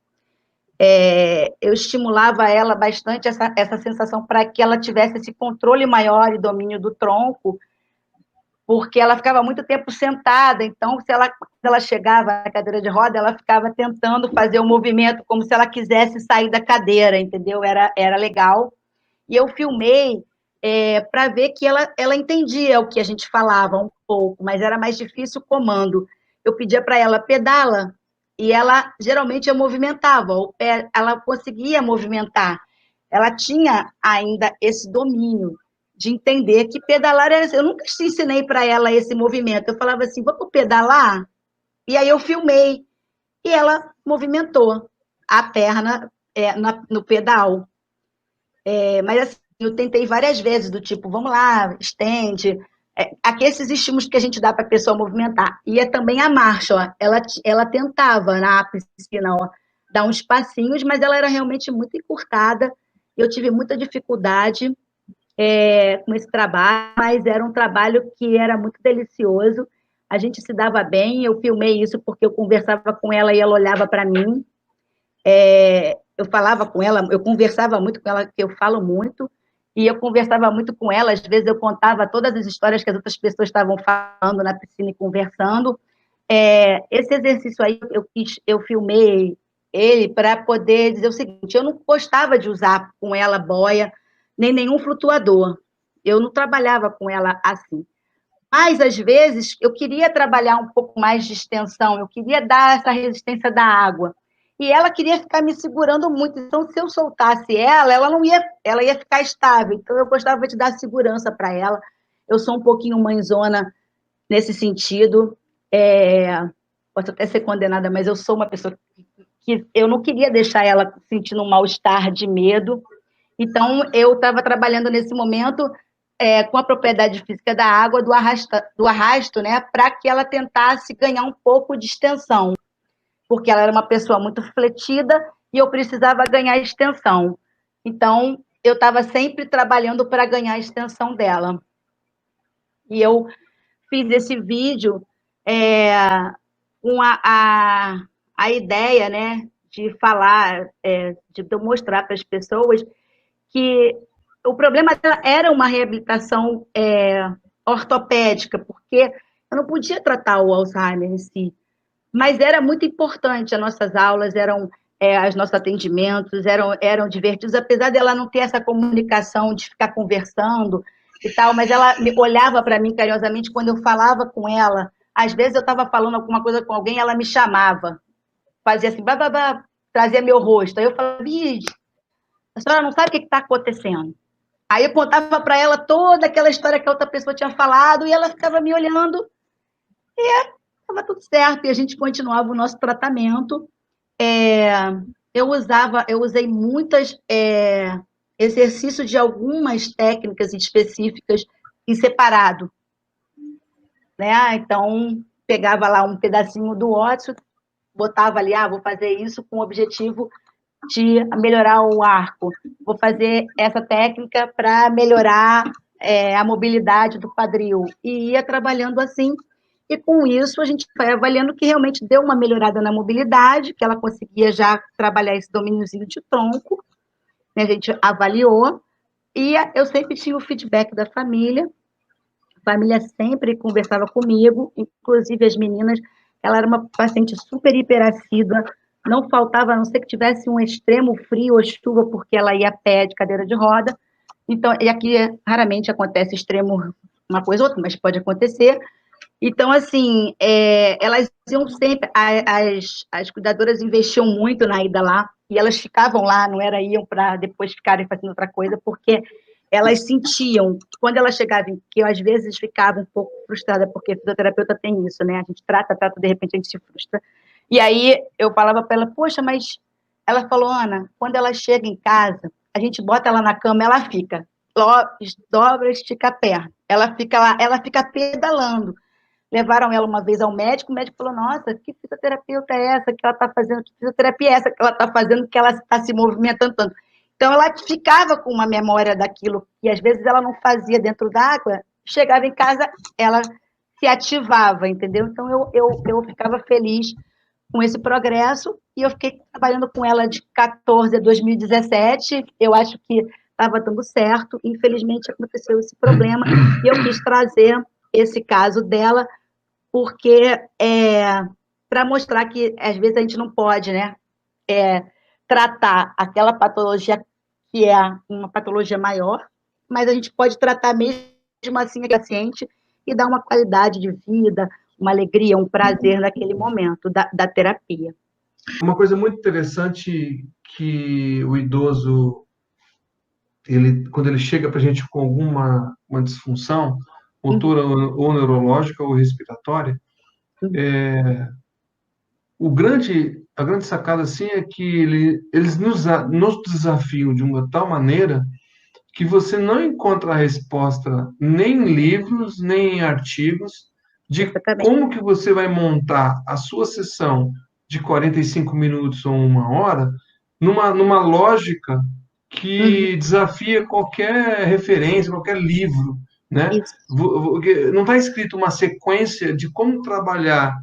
Eu estimulava ela bastante essa sensação para que ela tivesse esse controle maior e domínio do tronco, porque ela ficava muito tempo sentada, então se ela chegava na cadeira de roda, ela ficava tentando fazer o movimento como se ela quisesse sair da cadeira, entendeu? Era legal. E eu filmei para ver que ela entendia o que a gente falava um pouco, mas era mais difícil o comando. Eu pedia para ela pedala, e ela geralmente movimentava, o pé, ela conseguia movimentar. Ela tinha ainda esse domínio de entender que pedalar era... Eu nunca ensinei para ela esse movimento. Eu falava assim, vamos pedalar? E aí eu filmei, e ela movimentou a perna no pedal. Mas assim, eu tentei várias vezes, do tipo, vamos lá, estende. Aqui esses estímulos que a gente dá para a pessoa movimentar. E também a marcha, ó, ela tentava na piscina, ó, dar uns passinhos, mas ela era realmente muito encurtada. Eu tive muita dificuldade com esse trabalho, mas era um trabalho que era muito delicioso. A gente se dava bem, eu filmei isso porque eu conversava com ela e ela olhava para mim. Eu falava com ela, eu conversava muito com ela, que eu falo muito, e eu conversava muito com ela, às vezes eu contava todas as histórias que as outras pessoas estavam falando na piscina e conversando. Esse exercício aí, eu filmei ele para poder dizer o seguinte, eu não gostava de usar com ela boia, nem nenhum flutuador, eu não trabalhava com ela assim. Mas, às vezes, eu queria trabalhar um pouco mais de extensão, eu queria dar essa resistência da água. E ela queria ficar me segurando muito. Então, se eu soltasse ela não ia, ela ia ficar estável. Então, eu gostava de dar segurança para ela. Eu sou um pouquinho mãezona nesse sentido. Posso até ser condenada, mas eu sou uma pessoa que eu não queria deixar ela sentindo um mal-estar de medo. Então, eu estava trabalhando nesse momento com a propriedade física da água, do arrasto, né, para que ela tentasse ganhar um pouco de extensão, porque ela era uma pessoa muito fletida e eu precisava ganhar extensão. Então, eu estava sempre trabalhando para ganhar a extensão dela. E eu fiz esse vídeo com a ideia, né, de falar, de mostrar para as pessoas que o problema dela era uma reabilitação ortopédica, porque eu não podia tratar o Alzheimer em si, mas era muito importante. As nossas aulas eram, os nossos atendimentos eram divertidos, apesar dela não ter essa comunicação de ficar conversando e tal, mas ela olhava para mim carinhosamente quando eu falava com ela. Às vezes eu estava falando alguma coisa com alguém, ela me chamava, fazia assim, babá, trazia meu rosto. Aí eu falava, a senhora não sabe o que está acontecendo. Aí eu contava para ela toda aquela história que a outra pessoa tinha falado e ela ficava me olhando e estava tudo certo. E a gente continuava o nosso tratamento. Eu usei muitos exercícios de algumas técnicas específicas em separado, né? Então, pegava lá um pedacinho do ósseo, botava ali, vou fazer isso com o objetivo de melhorar o arco. Vou fazer essa técnica para melhorar a mobilidade do quadril. E ia trabalhando assim, e com isso a gente foi avaliando que realmente deu uma melhorada na mobilidade, que ela conseguia já trabalhar esse domíniozinho de tronco, né? A gente avaliou, e eu sempre tinha o feedback da família, a família sempre conversava comigo, inclusive as meninas. Ela era uma paciente super hiperassídua, não faltava, a não ser que tivesse um extremo frio ou chuva, porque ela ia a pé de cadeira de roda. Então, e aqui raramente acontece extremo uma coisa ou outra, mas pode acontecer. Então, assim, elas iam sempre, as cuidadoras investiam muito na ida lá, e elas ficavam lá, não era iam para depois ficarem fazendo outra coisa, porque elas sentiam, quando ela chegava, que eu às vezes ficava um pouco frustrada, porque a fisioterapeuta tem isso, né? A gente trata, de repente a gente se frustra. E aí eu falava para ela, poxa, mas ela falou, Ana, quando ela chega em casa, a gente bota ela na cama, ela fica, dobra, estica a perna, ela fica lá, ela fica pedalando. Levaram ela uma vez ao médico, o médico falou, nossa, que fisioterapeuta é essa que ela está fazendo? Que fisioterapia é essa que ela está fazendo, que ela está se movimentando tanto? Então, ela ficava com uma memória daquilo, e às vezes ela não fazia dentro d'água, chegava em casa, ela se ativava, entendeu? Então, eu ficava feliz com esse progresso, e eu fiquei trabalhando com ela de 14 a 2017, eu acho que estava dando certo, infelizmente aconteceu esse problema, e eu quis trazer esse caso dela, porque para mostrar que às vezes a gente não pode, né, tratar aquela patologia que é uma patologia maior, mas a gente pode tratar mesmo assim a paciente e dar uma qualidade de vida, uma alegria, um prazer naquele momento da terapia. Uma coisa muito interessante que o idoso, quando ele chega para a gente com alguma uma disfunção motora ou neurológica ou respiratória, a grande sacada assim é que eles nos desafiam de uma tal maneira que você não encontra a resposta nem em livros, nem em artigos de como que você vai montar a sua sessão de 45 minutos ou uma hora numa lógica que desafia qualquer referência, qualquer livro, né? Não está escrito uma sequência de como trabalhar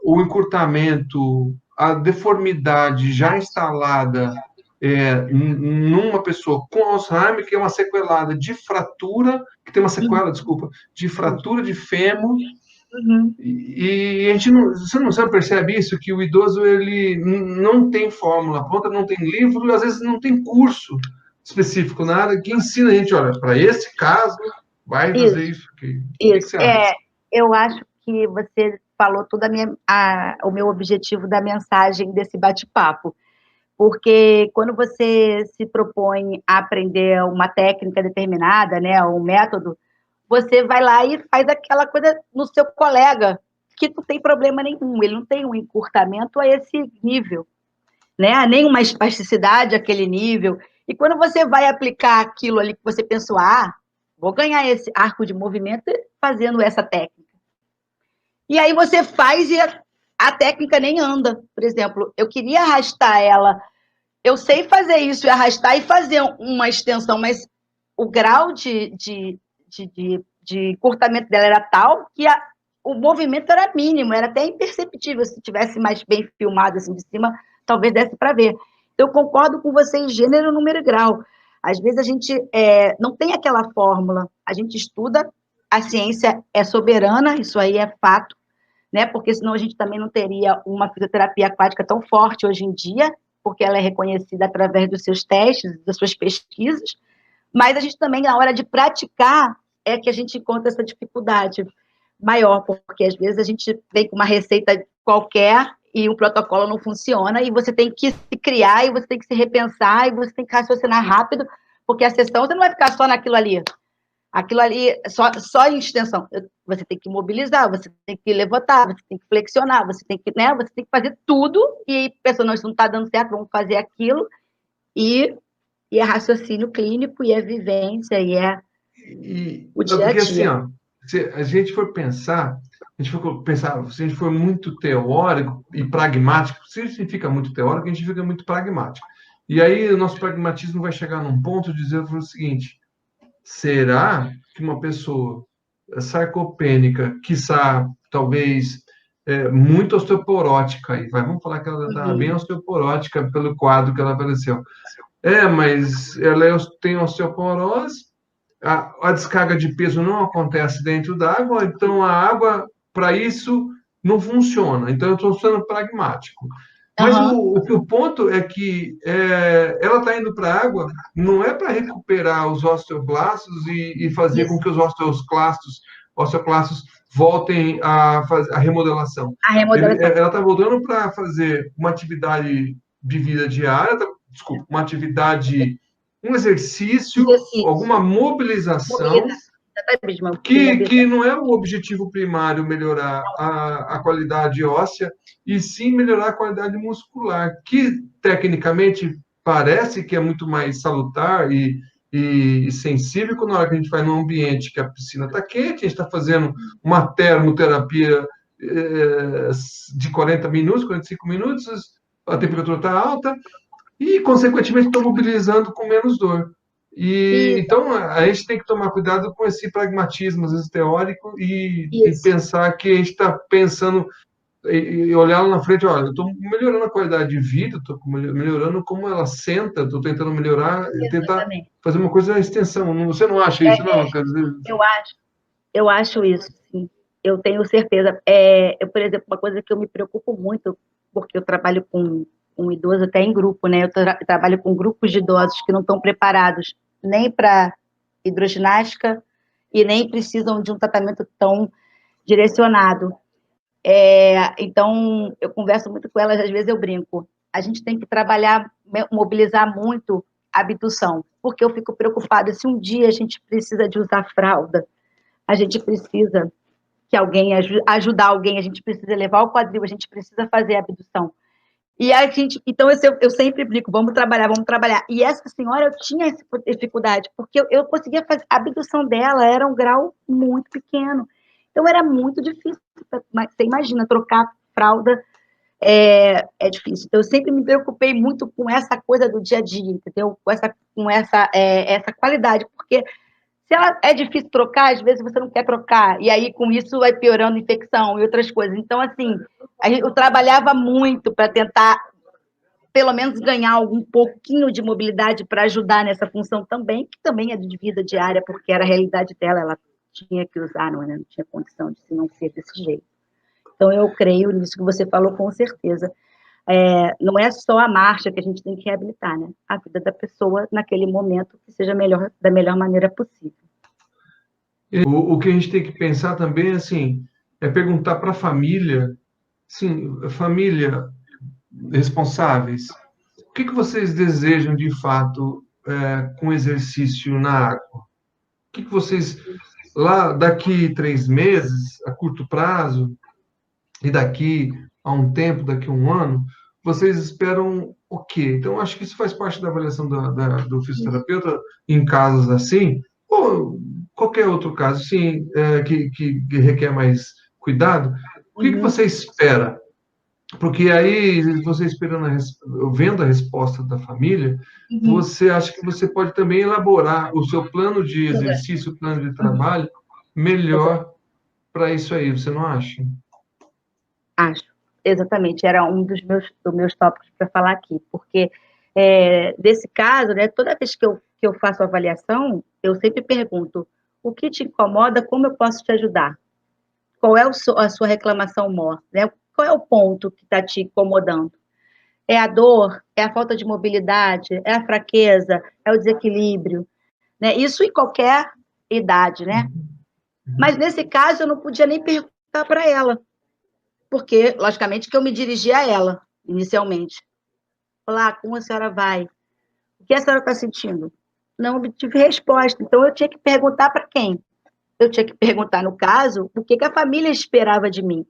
o encurtamento, a deformidade já instalada numa pessoa com Alzheimer, que é uma sequelada de fratura, que tem uma sequela, desculpa, de fratura de fêmur. E a gente você não percebe isso, que o idoso ele não tem fórmula pronta, não tem livro, às vezes não tem curso específico na área que ensina a gente, olha, para esse caso, vai fazer isso aqui. O que você acha? Eu acho que você falou todo o meu objetivo da mensagem desse bate-papo. Porque quando você se propõe a aprender uma técnica determinada, né, um método, você vai lá e faz aquela coisa no seu colega, que não tem problema nenhum, ele não tem um encurtamento a esse nível, né, nem uma espasticidade àquele nível, E quando você vai aplicar aquilo ali que você pensou, vou ganhar esse arco de movimento fazendo essa técnica. E aí você faz e a técnica nem anda. Por exemplo, eu queria arrastar ela, eu sei fazer isso e arrastar e fazer uma extensão, mas o grau de encurtamento dela era tal que o movimento era mínimo, era até imperceptível. Se tivesse mais bem filmado assim de cima, talvez desse para ver. Eu concordo com você em gênero, número e grau. Às vezes a gente não tem aquela fórmula, a gente estuda, a ciência é soberana, isso aí é fato, né? Porque senão a gente também não teria uma fisioterapia aquática tão forte hoje em dia, porque ela é reconhecida através dos seus testes, das suas pesquisas, mas a gente também, na hora de praticar, é que a gente encontra essa dificuldade maior, porque às vezes a gente vem com uma receita qualquer e o protocolo não funciona, e você tem que se criar, e você tem que se repensar, e você tem que raciocinar rápido, porque a sessão você não vai ficar só naquilo ali. Aquilo ali, só em extensão. Você tem que mobilizar, você tem que levantar, você tem que flexionar, você tem que, né, você tem que fazer tudo, e aí, pessoa, não, isso não está dando certo, vamos fazer aquilo, e é raciocínio clínico, e é vivência, e é o dia a porque assim, dia. ó, se a gente for pensar, se a gente for muito teórico e pragmático, se a gente fica muito teórico, a gente fica muito pragmático. E aí o nosso pragmatismo vai chegar num ponto de dizer o seguinte: será que uma pessoa sarcopênica, quiçá, talvez, muito osteoporótica, e vamos falar que ela está bem osteoporótica pelo quadro que ela apareceu. Mas tem osteoporose, a descarga de peso não acontece dentro da água, então a água, para isso, não funciona. Então, eu estou sendo pragmático. Mas o ponto é que ela está indo para a água, não é para recuperar os osteoblastos e fazer com que os osteoclastos voltem a fazer a remodelação. A remodelação. Ela está voltando para fazer uma atividade de vida diária, uma atividade, um exercício, alguma mobilização, que não é o objetivo primário melhorar a qualidade óssea, e sim melhorar a qualidade muscular, que tecnicamente parece que é muito mais salutar e sensível quando na hora que a gente vai num ambiente que a piscina está quente, a gente está fazendo uma termoterapia de 40 minutos, 45 minutos, a temperatura está alta, e, consequentemente, estou mobilizando com menos dor. Então, a gente tem que tomar cuidado com esse pragmatismo, às vezes, teórico, e pensar que a gente está pensando, e olhar lá na frente, olha, eu estou melhorando a qualidade de vida, estou melhorando como ela senta, estou tentando melhorar, tentar fazer uma coisa à extensão. Você não acha isso, não? Quer dizer... Eu acho isso, sim. Eu tenho certeza. Por exemplo, uma coisa que eu me preocupo muito, porque eu trabalho com um idoso até em grupo, né? Eu trabalho com grupos de idosos que não estão preparados nem para hidroginástica e nem precisam de um tratamento tão direcionado. Então, eu converso muito com elas, às vezes eu brinco. A gente tem que trabalhar, mobilizar muito a abdução, porque eu fico preocupada se um dia a gente precisa de usar fralda, a gente precisa que alguém ajudar alguém, a gente precisa levar o quadril, a gente precisa fazer a abdução. E a gente, então eu sempre brinco, vamos trabalhar. E essa senhora, eu tinha essa dificuldade, porque eu conseguia fazer, a abdução dela era um grau muito pequeno. Então era muito difícil. Você imagina, trocar fralda é difícil. Então, eu sempre me preocupei muito com essa coisa do dia a dia, entendeu? Com essa qualidade, porque se ela é difícil trocar, às vezes você não quer trocar, e aí com isso vai piorando infecção e outras coisas. Então, assim, eu trabalhava muito para tentar, pelo menos, ganhar algum pouquinho de mobilidade para ajudar nessa função também, que também é de vida diária, porque era a realidade dela, ela tinha que usar, não tinha condição de não ser desse jeito. Então, eu creio nisso que você falou, com certeza. Não é só a marcha que a gente tem que reabilitar, né? A vida da pessoa naquele momento que seja da melhor maneira possível. O que a gente tem que pensar também, assim, é perguntar para a família, sim, família responsáveis, o que vocês desejam de fato com exercício na água? O que vocês, lá daqui 3 meses, a curto prazo, e daqui a um tempo, daqui a um ano, vocês esperam Ok, então acho que isso faz parte da avaliação do fisioterapeuta em casos assim, ou qualquer outro caso, sim, que requer mais cuidado. O que Uhum, você espera? Porque aí, você esperando, vendo a resposta da família, uhum. você acha que você pode também elaborar o seu plano de exercício, o plano de trabalho melhor para isso aí, você não acha? Acho, exatamente, era um dos meus tópicos para falar aqui, porque desse caso, né, toda vez que eu faço avaliação, eu sempre pergunto, o que te incomoda, como eu posso te ajudar? Qual é a sua reclamação maior, né? Qual é o ponto que está te incomodando? É a dor? É a falta de mobilidade? É a fraqueza? É o desequilíbrio? Né? Isso em qualquer idade, né? Mas nesse caso eu não podia nem perguntar para ela, porque, logicamente, que eu me dirigi a ela, inicialmente. Falar, como a senhora vai? O que a senhora está sentindo? Não obtive resposta. Então, eu tinha que perguntar para quem? Eu tinha que perguntar, no caso, o que, que a família esperava de mim.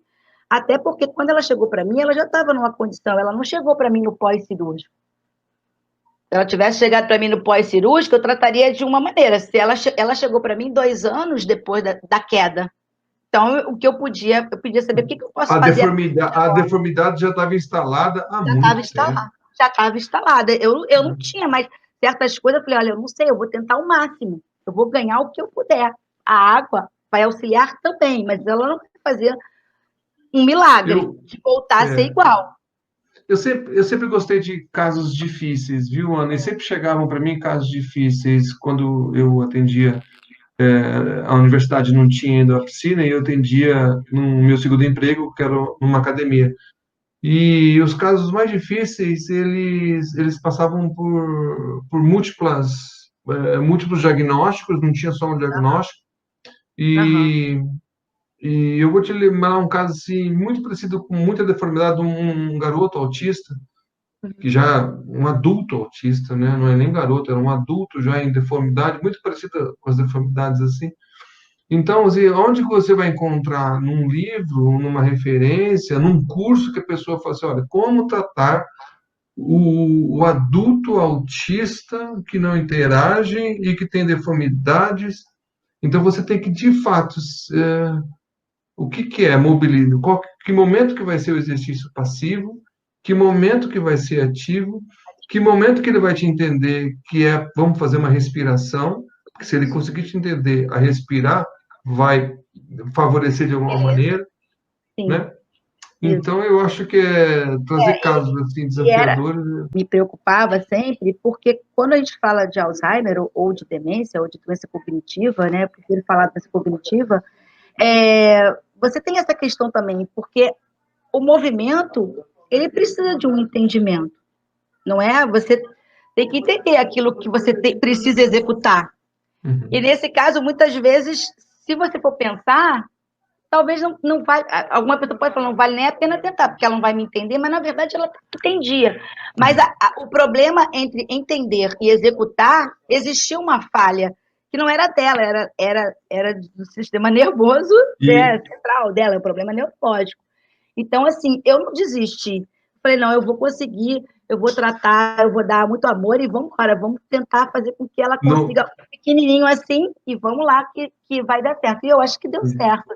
Até porque, quando ela chegou para mim, ela já estava numa condição, ela não chegou para mim no pós-cirúrgico. Se ela tivesse chegado para mim no pós-cirúrgico, eu trataria de uma maneira. Se ela chegou para mim 2 anos depois da queda. Então, o que eu podia saber o que, que eu posso fazer A deformidade já estava instalada há já estava muito tempo. instalada. Já estava instalada. Eu não tinha mais certas coisas. Eu falei, olha, eu não sei, eu vou tentar o máximo. Eu vou ganhar o que eu puder. A água vai auxiliar também, mas ela não vai fazer um milagre Eu, de voltar a ser é, igual. eu sempre gostei de casos difíceis, viu, Ana? E sempre chegavam para mim casos difíceis quando eu atendia. A universidade não tinha ainda a piscina e eu atendia no meu segundo emprego, que era numa academia. E os casos mais difíceis, eles passavam por múltiplos diagnósticos, não tinha só um diagnóstico. Aham. E, e eu vou te lembrar um caso assim, muito parecido com muita deformidade, um garoto autista, que já, um adulto autista, né? Não é nem garoto, era um adulto já em deformidade, muito parecida com as deformidades assim. Então, assim, onde que você vai encontrar num livro, numa referência, num curso que a pessoa fala assim, olha, como tratar o adulto autista que não interage e que tem deformidades. Então, você tem que, de fato, o que que é mobilismo? Que momento que vai ser o exercício passivo? Que momento que vai ser ativo? Que momento que ele vai te entender que vamos fazer uma respiração? Porque se ele conseguir te entender a respirar, vai favorecer de alguma Beleza. maneira, Sim, né? isso. Então, eu acho que trazer casos assim E era, desafiadores. me preocupava sempre, porque quando a gente fala de Alzheimer ou de demência ou de doença cognitiva, né, eu prefiro falar de doença cognitiva, você tem essa questão também, porque o movimento, ele precisa de um entendimento, não é? Você tem que entender aquilo que você precisa executar. E Uhum. nesse caso, muitas vezes, se você for pensar, talvez não vai. Alguma pessoa pode falar, não vale nem a pena tentar, porque ela não vai me entender, mas na verdade ela entendia. Mas o problema entre entender e executar, existia uma falha, que não era dela, era do sistema nervoso, né, E central dela, o problema neurológico. Então, assim, eu não desisti. Falei, não, eu vou conseguir, eu vou tratar, eu vou dar muito amor e vamos embora, vamos tentar fazer com que ela no, consiga pequenininho assim e vamos lá que vai dar certo. E eu acho que deu certo.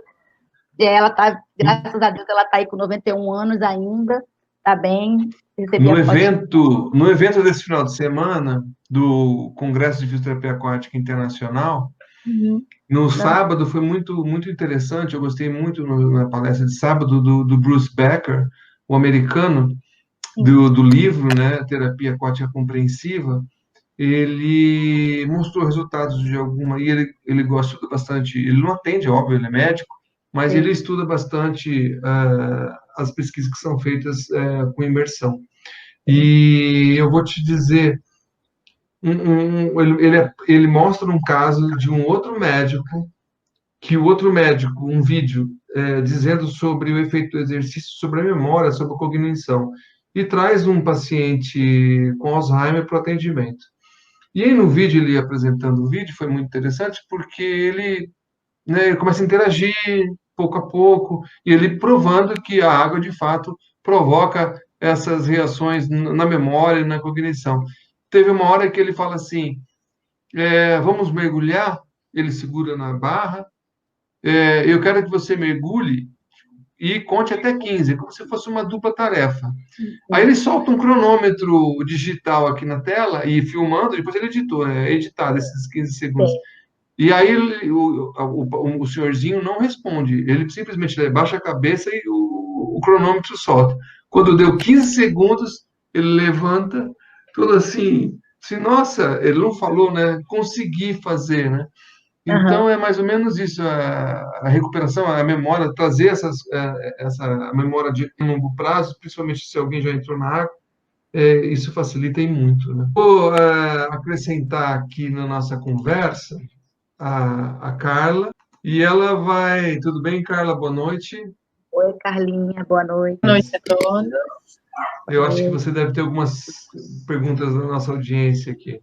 Ela tá, graças a Deus, ela tá aí com 91 anos ainda, tá bem, recebi a foto. no evento desse final de semana do Congresso de Fisioterapia Aquática Internacional, Uhum. no Não, sábado foi muito interessante. Eu gostei muito na palestra de sábado do Bruce Becker, o americano, sim, do livro, né, Terapia Aquática Compreensiva. Ele mostrou resultados de alguma, e ele gosta bastante, ele não atende, óbvio, ele é médico, mas ele sim. estuda bastante as pesquisas que são feitas com imersão. E eu vou te dizer, ele mostra um caso de um outro médico, que o outro médico, um vídeo dizendo sobre o efeito do exercício sobre a memória, sobre a cognição, e traz um paciente com Alzheimer para o atendimento. E aí no vídeo, ele apresentando o vídeo, foi muito interessante, porque ele, né, ele começa a interagir pouco a pouco, e ele provando que a água, de fato, provoca essas reações na memória e na cognição. Teve uma hora que ele fala assim, vamos mergulhar, ele segura na barra, eu quero que você mergulhe e conte até 15, como se fosse uma dupla tarefa. Aí ele solta um cronômetro digital aqui na tela e filmando, depois ele editou, editado esses 15 segundos. Sim. E aí o senhorzinho não responde, ele simplesmente baixa a cabeça e o cronômetro solta. Quando deu 15 segundos, ele levanta, todo assim, nossa, ele não falou, né? Consegui fazer, né? Então, é mais ou menos isso, a recuperação, a memória, trazer essa memória de longo prazo, principalmente se alguém já entrou na água, isso facilita e muito, né? Vou acrescentar aqui na nossa conversa a Carla, e ela vai... Tudo bem, Carla? Boa noite. Oi, Carlinha, boa noite. Boa noite a todos. Eu acho que você deve ter algumas perguntas da nossa audiência aqui.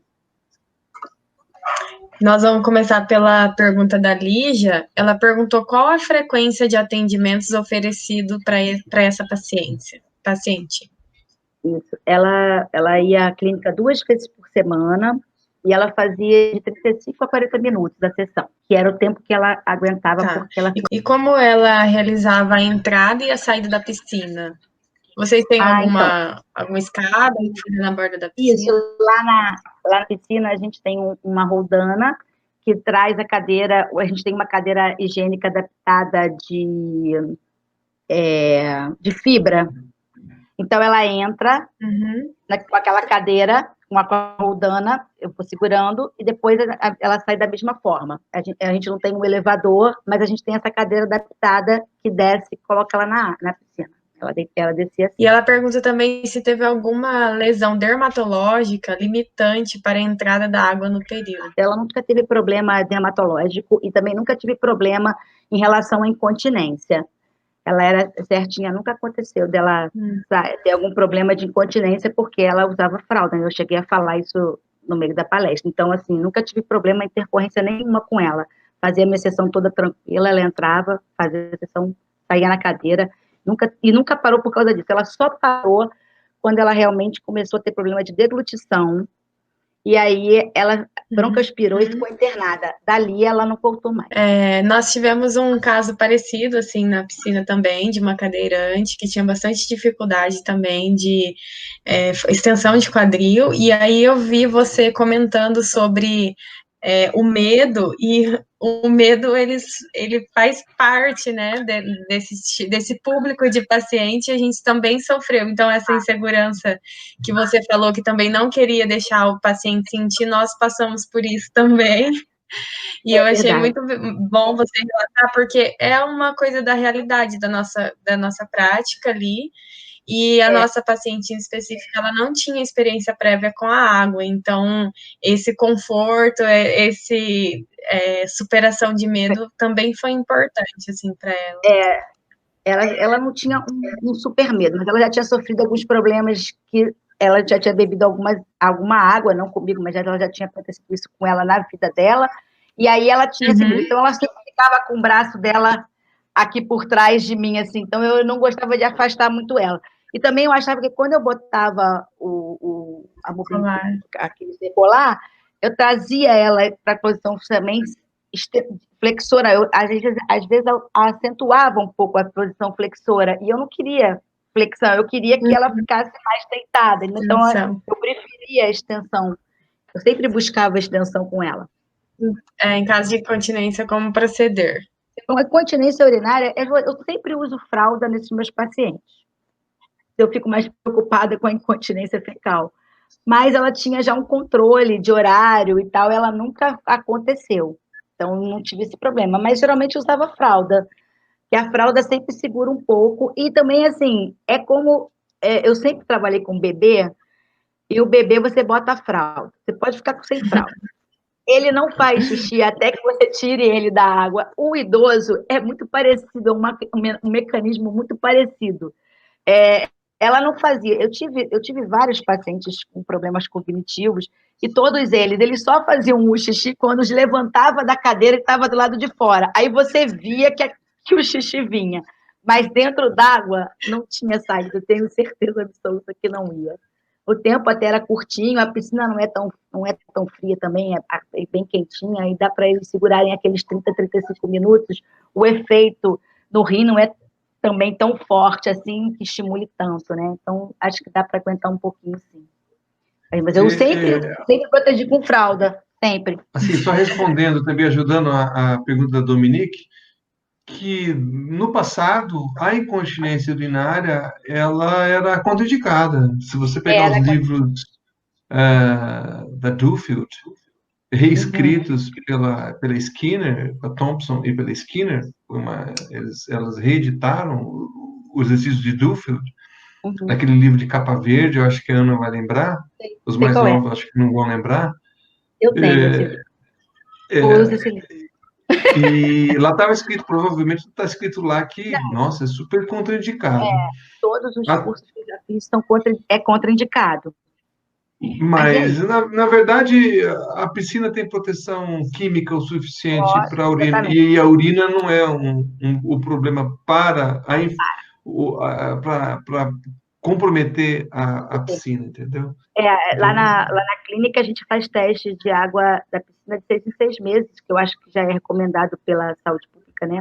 Nós vamos começar pela pergunta da Lígia. Ela perguntou qual a frequência de atendimentos oferecido para essa paciente. Isso. Ela ia à clínica 2 vezes por semana e ela fazia de 35 a 40 minutos da sessão, que era o tempo que ela aguentava. Tá. Porque ela... E como ela realizava a entrada e a saída da piscina? Vocês têm alguma escada na borda da piscina? Isso, lá na piscina a gente tem uma roldana que traz a cadeira, a gente tem uma cadeira higiênica adaptada de fibra. Então ela entra com aquela cadeira, com a roldana, eu vou segurando, e depois ela sai da mesma forma. A gente não tem um elevador, mas a gente tem essa cadeira adaptada que desce e coloca ela na piscina. Ela descia assim. E ela pergunta também se teve alguma lesão dermatológica limitante para a entrada da água no período. Ela nunca teve problema dermatológico e também nunca tive problema em relação à incontinência. Ela era certinha, nunca aconteceu dela ter algum problema de incontinência porque ela usava fralda. Eu cheguei a falar isso no meio da palestra. Então, assim, nunca tive problema, intercorrência nenhuma com ela. Fazia a minha sessão toda tranquila, ela entrava, fazia a sessão, saía na cadeira, nunca parou por causa disso. Ela só parou quando ela realmente começou a ter problema de deglutição, e aí ela broncoaspirou e ficou internada. Dali ela não voltou mais. Nós tivemos um caso parecido, assim, na piscina também, de uma cadeirante que tinha bastante dificuldade também de extensão de quadril, e aí eu vi você comentando sobre o medo, e o medo, ele faz parte, né, desse público de paciente, a gente também sofreu. Então, essa insegurança que você falou, que também não queria deixar o paciente sentir, nós passamos por isso também. E eu achei muito bom você relatar, porque é uma coisa da realidade da nossa prática ali. E a nossa paciente em específico, ela não tinha experiência prévia com a água, então esse conforto, superação de medo também foi importante, assim, para ela. Ela não tinha um super medo, mas ela já tinha sofrido alguns problemas que ela já tinha bebido alguma água, não comigo, mas ela já tinha acontecido isso com ela na vida dela, e aí ela tinha esse medo, então ela sempre ficava com o braço dela aqui por trás de mim, assim, então eu não gostava de afastar muito ela. E também eu achava que quando eu botava a mobilidade, aquele decolar, eu trazia ela para a posição também flexora. Às vezes eu acentuava um pouco a posição flexora, e eu não queria flexão, eu queria que ela ficasse mais deitada. Então, eu preferia a extensão. Eu sempre buscava a extensão com ela. Em caso de incontinência, como proceder? Então, a incontinência urinária, eu sempre uso fralda nesses meus pacientes. Eu fico mais preocupada com a incontinência fecal. Mas ela tinha já um controle de horário e tal, ela nunca aconteceu. Então, não tive esse problema. Mas, geralmente, eu usava fralda, que a fralda sempre segura um pouco. E também, assim, eu sempre trabalhei com bebê, e o bebê você bota a fralda. Você pode ficar sem fralda. Ele não faz xixi até que você tire ele da água. O idoso é muito parecido, um mecanismo muito parecido. Ela não fazia. Eu tive vários pacientes com problemas cognitivos, e todos eles só faziam o xixi quando os levantava da cadeira e estava do lado de fora. Aí você via que o xixi vinha. Mas dentro d'água não tinha saída, eu tenho certeza absoluta que não ia. O tempo até era curtinho, a piscina não é tão fria também, é bem quentinha, e dá para eles segurarem aqueles 30, 35 minutos. O efeito no rio não é também tão forte assim, que estimule tanto, né? Então, acho que dá para aguentar um pouquinho, sim. Mas eu sempre protegi com fralda, sempre. Assim, só respondendo, também ajudando a pergunta da Dominique, que no passado a incontinência urinária ela era contraindicada. Se você pegar os livros da Duffield, reescritos pela Skinner, pela Thompson e pela Skinner, elas reeditaram os exercícios de Duffield, naquele livro de capa verde, eu acho que a Ana vai lembrar, os mais novos acho que não vão lembrar. Eu tenho esse livro. E lá estava escrito, provavelmente está escrito lá que, nossa, é super contraindicado. Todos os cursos que eu já fiz é contraindicado. Mas, na verdade, a piscina tem proteção química o suficiente para a urina, e a urina não é o problema para comprometer a piscina, entendeu? Lá na clínica a gente faz testes de água da piscina de 6 em 6 meses, que eu acho que já é recomendado pela saúde pública, né?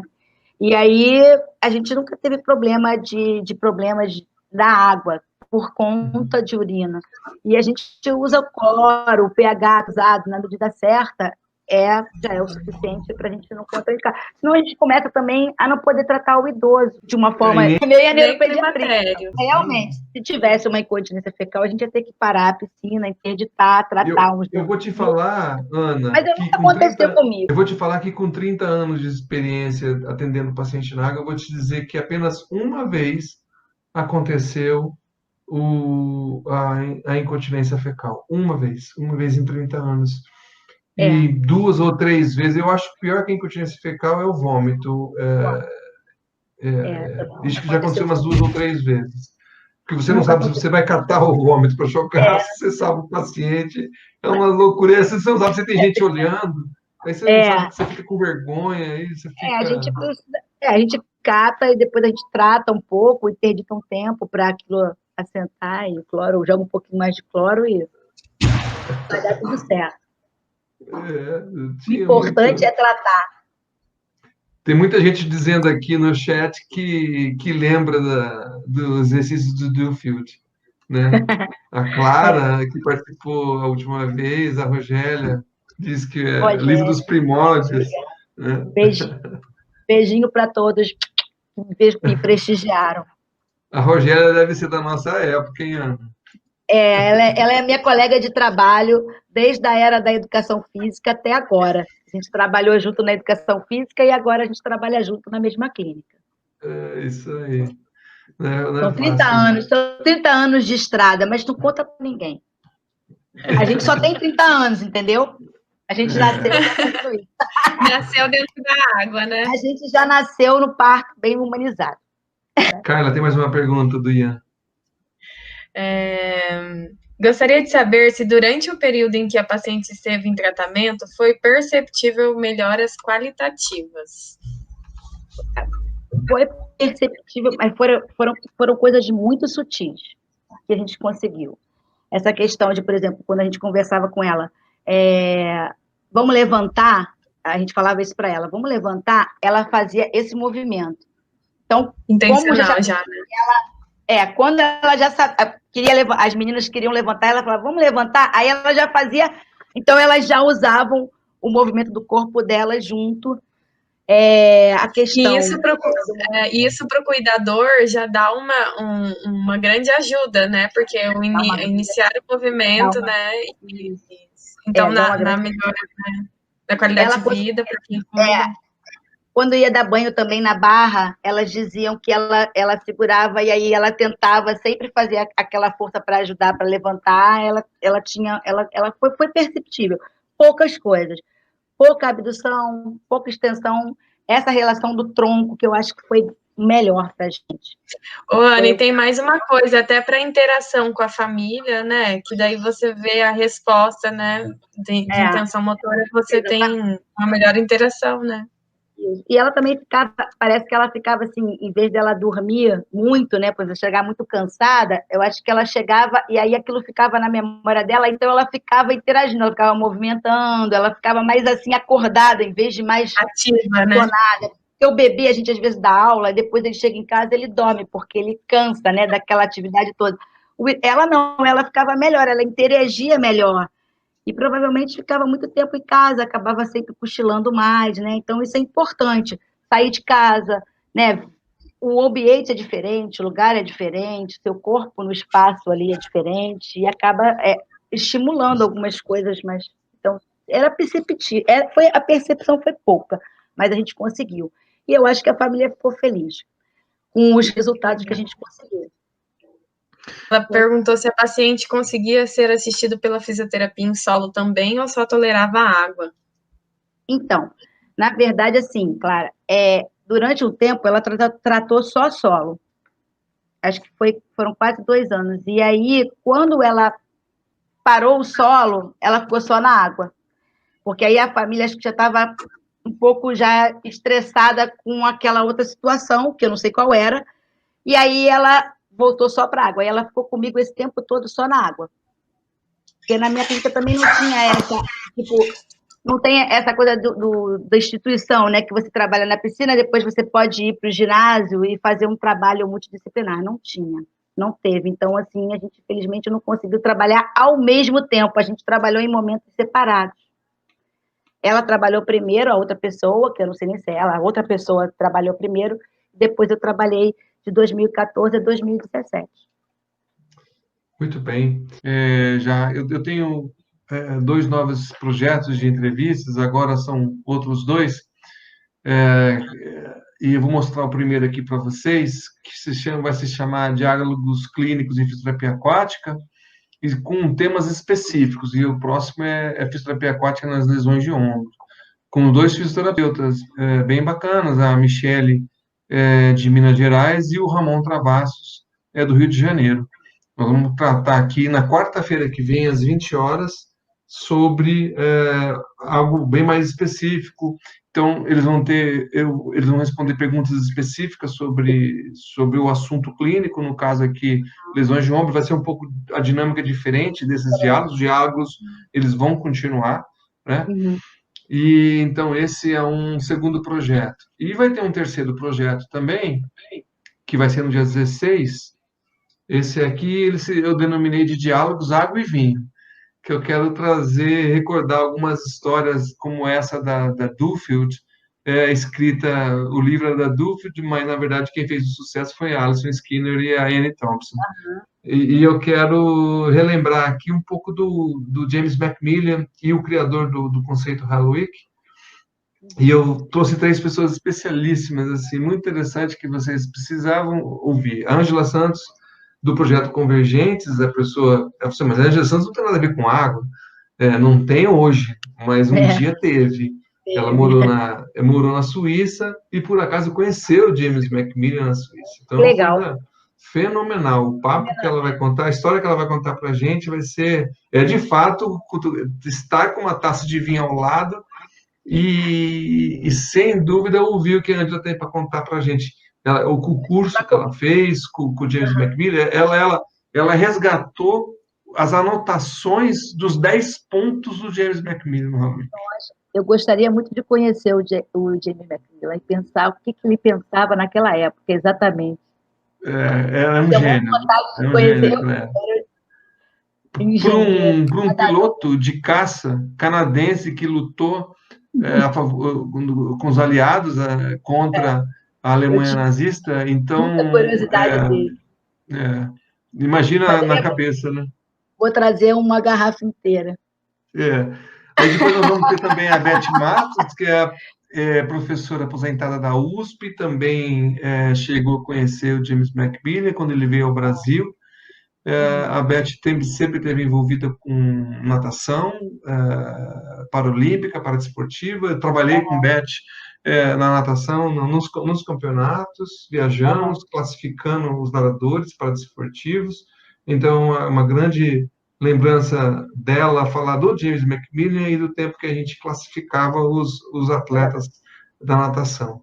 E aí a gente nunca teve problema de problemas da água por conta de urina. E a gente usa o cloro, o pH usado na medida certa, já é o suficiente para a gente não contraindicar. Senão a gente começa também a não poder tratar o idoso de uma forma meio neuropediatria. Realmente, se tivesse uma incontinência fecal, a gente ia ter que parar a piscina, interditar, tratar uns. Eu vou te falar, Ana. Mas nunca aconteceu comigo. Eu vou te falar que com 30 anos de experiência atendendo paciente na água, eu vou te dizer que apenas uma vez aconteceu a incontinência fecal. Uma vez em 30 anos. E 2 ou 3 vezes, eu acho que pior que a incontinência fecal é o vômito. Isso que já aconteceu umas 2 ou 3 vezes. Porque você não sabe se você vai catar o vômito para jogar, se você sabe o paciente. É uma loucura. Você não sabe se tem gente olhando. Aí você não sabe, você fica com vergonha. Aí você fica... a gente cata e depois a gente trata um pouco, interdita um tempo para aquilo assentar, e o cloro, joga um pouquinho mais de cloro e vai dar tudo certo. O importante é tratar. Tem muita gente dizendo aqui no chat que lembra dos exercícios do Duffield, né? A Clara, que participou a última vez, a Rogélia, diz que é livro dos primórdios. Né? Beijinho para todos que me prestigiaram. A Rogélia deve ser da nossa época, hein, Ana? Ela é minha colega de trabalho desde a era da educação física até agora. A gente trabalhou junto na educação física e agora a gente trabalha junto na mesma clínica. É isso aí. São 30 anos, são 30 anos de estrada, mas não conta com ninguém. A gente só tem 30 anos, entendeu? A gente nasceu nasceu dentro da água, né? A gente já nasceu no parto bem humanizado. Carla, tem mais uma pergunta do Ian. Gostaria de saber se durante o período em que a paciente esteve em tratamento foi perceptível melhoras qualitativas. Foi perceptível, mas foram coisas muito sutis que a gente conseguiu. Essa questão de, por exemplo, quando a gente conversava com ela, vamos levantar, a gente falava isso para ela, vamos levantar, ela fazia esse movimento. Então, intencional já, né? Quando ela já as meninas queriam levantar, ela falava, vamos levantar, aí ela já fazia, então elas já usavam o movimento do corpo dela junto, a questão... E isso para o cuidador já dá uma grande ajuda, né? Porque iniciar o movimento, né? Então, na melhora, né? Da qualidade de vida para quem cuida. Quando ia dar banho também na barra, elas diziam que ela segurava e aí ela tentava sempre fazer aquela força para ajudar, para levantar. Ela foi perceptível. Poucas coisas. Pouca abdução, pouca extensão. Essa relação do tronco, que eu acho que foi melhor para a gente. Ana, e tem mais uma coisa, até para interação com a família, né? Que daí você vê a resposta, né? De intenção motora, você tem uma melhor interação, né? E ela também ficava, parece que ela ficava assim, em vez dela dormir muito, né, por exemplo, chegar muito cansada, eu acho que ela chegava e aí aquilo ficava na memória dela, então ela ficava interagindo, ela ficava movimentando, ela ficava mais assim acordada, em vez de mais Ativa, né? funcionada. Porque o bebê, a gente às vezes dá aula, e depois ele chega em casa, ele dorme, porque ele cansa, né, daquela atividade toda. Ela não, ela ficava melhor, ela interagia melhor. E provavelmente ficava muito tempo em casa, acabava sempre cochilando mais, né? Então isso é importante. Sair de casa, né? O ambiente é diferente, o lugar é diferente, seu corpo no espaço ali é diferente e acaba estimulando algumas coisas, mas então era perceptível, a percepção foi pouca, mas a gente conseguiu. E eu acho que a família ficou feliz com os resultados que a gente conseguiu. Ela perguntou se a paciente conseguia ser assistida pela fisioterapia em solo também ou só tolerava a água. Então, na verdade, assim, Clara, durante um tempo ela tratou só solo. Acho que foram quase 2 anos. E aí, quando ela parou o solo, ela ficou só na água. Porque aí a família acho que já estava um pouco já estressada com aquela outra situação, que eu não sei qual era. E aí ela voltou só para a água. E ela ficou comigo esse tempo todo só na água. Porque na minha clínica também não tinha essa, tipo, não tem essa coisa da instituição, né? Que você trabalha na piscina, depois você pode ir para o ginásio e fazer um trabalho multidisciplinar. Não tinha, não teve. Então, assim, a gente, infelizmente, não conseguiu trabalhar ao mesmo tempo. A gente trabalhou em momentos separados. Ela trabalhou primeiro, a outra pessoa, que eu não sei nem se é ela, a outra pessoa trabalhou primeiro, depois eu trabalhei de 2014 a 2017. Muito bem. Eu tenho 2 novos projetos de entrevistas, agora são outros 2, e eu vou mostrar o primeiro aqui para vocês, que vai se chamar Diálogos Clínicos em Fisioterapia Aquática, e com temas específicos, e o próximo é Fisioterapia Aquática nas lesões de ombro, com 2 fisioterapeutas bem bacanas, a Michele de Minas Gerais e o Ramon Travassos, do Rio de Janeiro. Nós vamos tratar aqui na quarta-feira que vem, às 20 horas, sobre algo bem mais específico. Então, eles vão responder perguntas específicas sobre o assunto clínico, no caso aqui, lesões de ombro, vai ser um pouco a dinâmica diferente desses diálogos. Os diálogos, eles vão continuar, né? Uhum. E, então, esse é um segundo projeto. E vai ter um terceiro projeto também, que vai ser no dia 16. Esse aqui, eu denominei de Diálogos Água e Vinho, que eu quero recordar algumas histórias como essa da Duffield, escrita, o livro é da Duffield, mas, na verdade, quem fez o sucesso foi a Alison Skinner e a Anne Thompson. E eu quero relembrar aqui um pouco do James Macmillan e o criador do conceito Halloween. E eu trouxe 3 pessoas especialíssimas, assim, muito interessante, que vocês precisavam ouvir. A Ângela Santos, do projeto Convergentes, a pessoa, mas a Ângela Santos não tem nada a ver com água, não tem hoje, mas um dia teve. Ela morou na Suíça e, por acaso, conheceu James Macmillan na Suíça. Então, legal. Fenomenal. O papo que ela vai contar, a história que ela vai contar para a gente vai ser, de fato, estar com uma taça de vinho ao lado e sem dúvida, ouvir o que a Angela tem para contar para a gente. O curso que ela fez com o James Macmillan, ela resgatou as anotações dos 10 pontos do James Macmillan no Hamlet. Eu gostaria muito de conhecer o James Macmillan e pensar o que ele pensava naquela época, exatamente. É um gênio. É um gênio, né? Para um piloto de caça canadense que lutou a favor, com os aliados contra a Alemanha nazista, então muita curiosidade dele. Imagina na cabeça, né? Vou trazer uma garrafa inteira. Aí depois nós vamos ter também a Beth Matos, que é professora aposentada da USP, também chegou a conhecer o James Macmillan quando ele veio ao Brasil. A Beth sempre esteve envolvida com natação paralímpica, paradesportiva. Eu trabalhei com Beth na natação nos campeonatos, viajamos, classificando os nadadores paradesportivos. Então, é uma grande lembrança dela falar do James Macmillan e do tempo que a gente classificava os atletas da natação.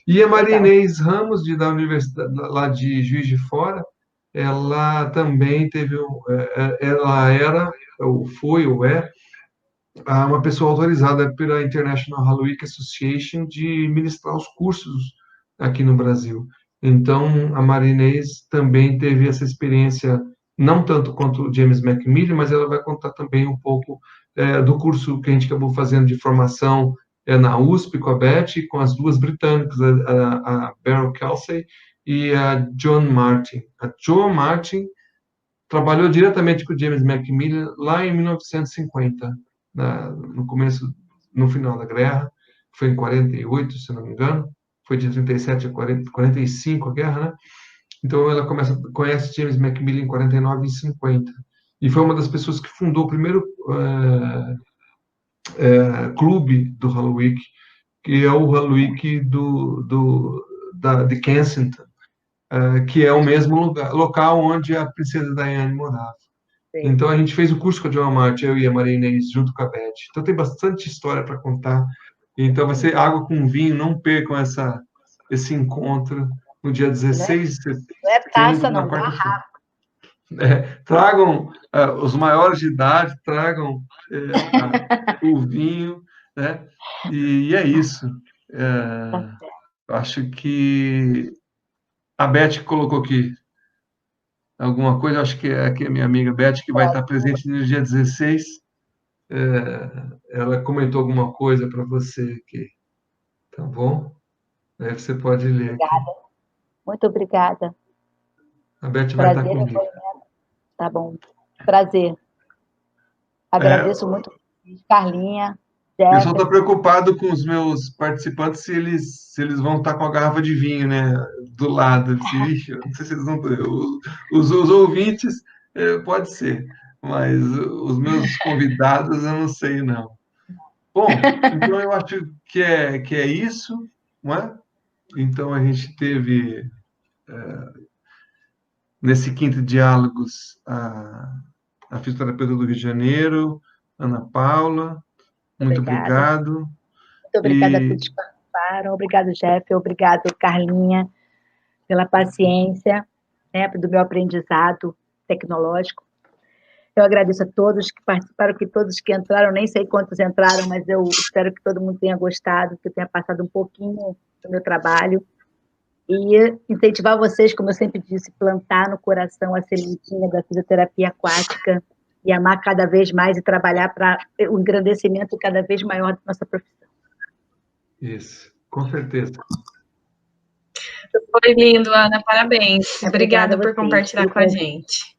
E a Maria Inês Ramos, da Universidade lá de Juiz de Fora, ela também teve, ela era, ou foi, ou é, uma pessoa autorizada pela International Halo Week Association de ministrar os cursos aqui no Brasil. Então, a Maria Inês também teve essa experiência, não tanto quanto o James Macmillan, mas ela vai contar também um pouco do curso que a gente acabou fazendo de formação na USP com a Beth, com as duas britânicas, a Beryl Kelsey e a Joan Martin. A Joan Martin trabalhou diretamente com o James Macmillan lá em 1950, no começo, no final da guerra, foi em 48, se não me engano, foi de 37 a 45 a guerra, né? Então ela conhece James Macmillan em 49 e 50. E foi uma das pessoas que fundou o primeiro clube do Halo Week, que é o Halo Week de Kensington, que é o mesmo local onde a princesa Diana morava. Sim. Então a gente fez o curso com a Joan Martin, eu e a Maria Inês, junto com a Beth. Então tem bastante história para contar. Então vai ser água com vinho, não percam esse encontro no dia 16 de setembro. Não é taça, não, garrafa. Tragam os maiores de idade, tragam o vinho, né? E é isso. Acho que a Beth colocou aqui alguma coisa, acho que é aqui a minha amiga Beth, que vai estar presente no dia 16. Ela comentou alguma coisa para você aqui, tá bom? Aí você pode ler. Obrigada. Aqui. Muito obrigada. A Beth vai estar comigo. Tá bom. Prazer. Agradeço muito, Carlinha. Eu só estou preocupado com os meus participantes se eles vão estar com a garrafa de vinho, né, do lado. Não sei se eles vão. Os ouvintes, pode ser, mas os meus convidados eu não sei, não. Bom, então eu acho que é isso, não é? Então a gente teve, nesse quinto Diálogos, a fisioterapeuta do Rio de Janeiro, Ana Paula. Muito obrigado. Muito obrigada a todos que participaram. Obrigado, Jeff. Obrigado, Carlinha, pela paciência, né, do meu aprendizado tecnológico. Eu agradeço a todos que participaram, que todos que entraram, nem sei quantos entraram, mas eu espero que todo mundo tenha gostado, que tenha passado um pouquinho do meu trabalho. E incentivar vocês, como eu sempre disse, plantar no coração a sementinha da fisioterapia aquática, e amar cada vez mais e trabalhar para o engrandecimento cada vez maior da nossa profissão. Isso, com certeza. Foi lindo, Ana, parabéns. Obrigada por compartilhar com a gente.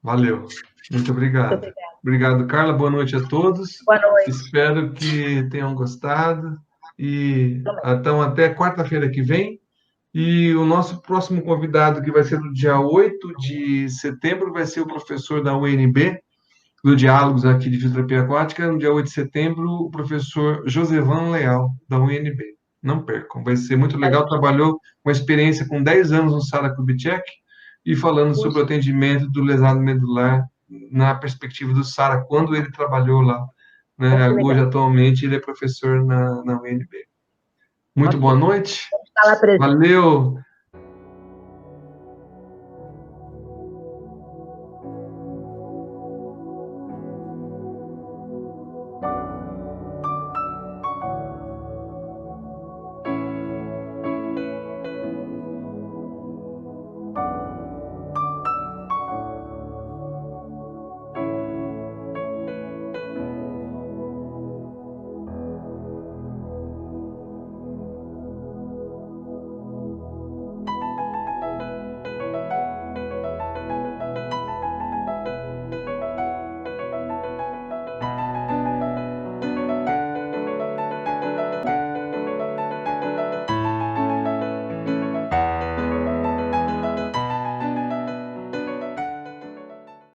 Valeu, muito obrigado. Obrigado, Carla, boa noite a todos. Boa noite. Espero que tenham gostado e então até quarta-feira que vem. E o nosso próximo convidado, que vai ser no dia 8 de setembro, vai ser o professor da UNB, do Diálogos aqui de Fisioterapia Aquática, no dia 8 de setembro, o professor Josevan Leal, da UNB. Não percam, vai ser muito legal. Trabalhou com experiência com 10 anos no Sara Kubitschek e falando sobre o atendimento do lesado medular na perspectiva do Sara, quando ele trabalhou lá. Né? Hoje, atualmente, ele é professor na UNB. Muito boa noite. Valeu.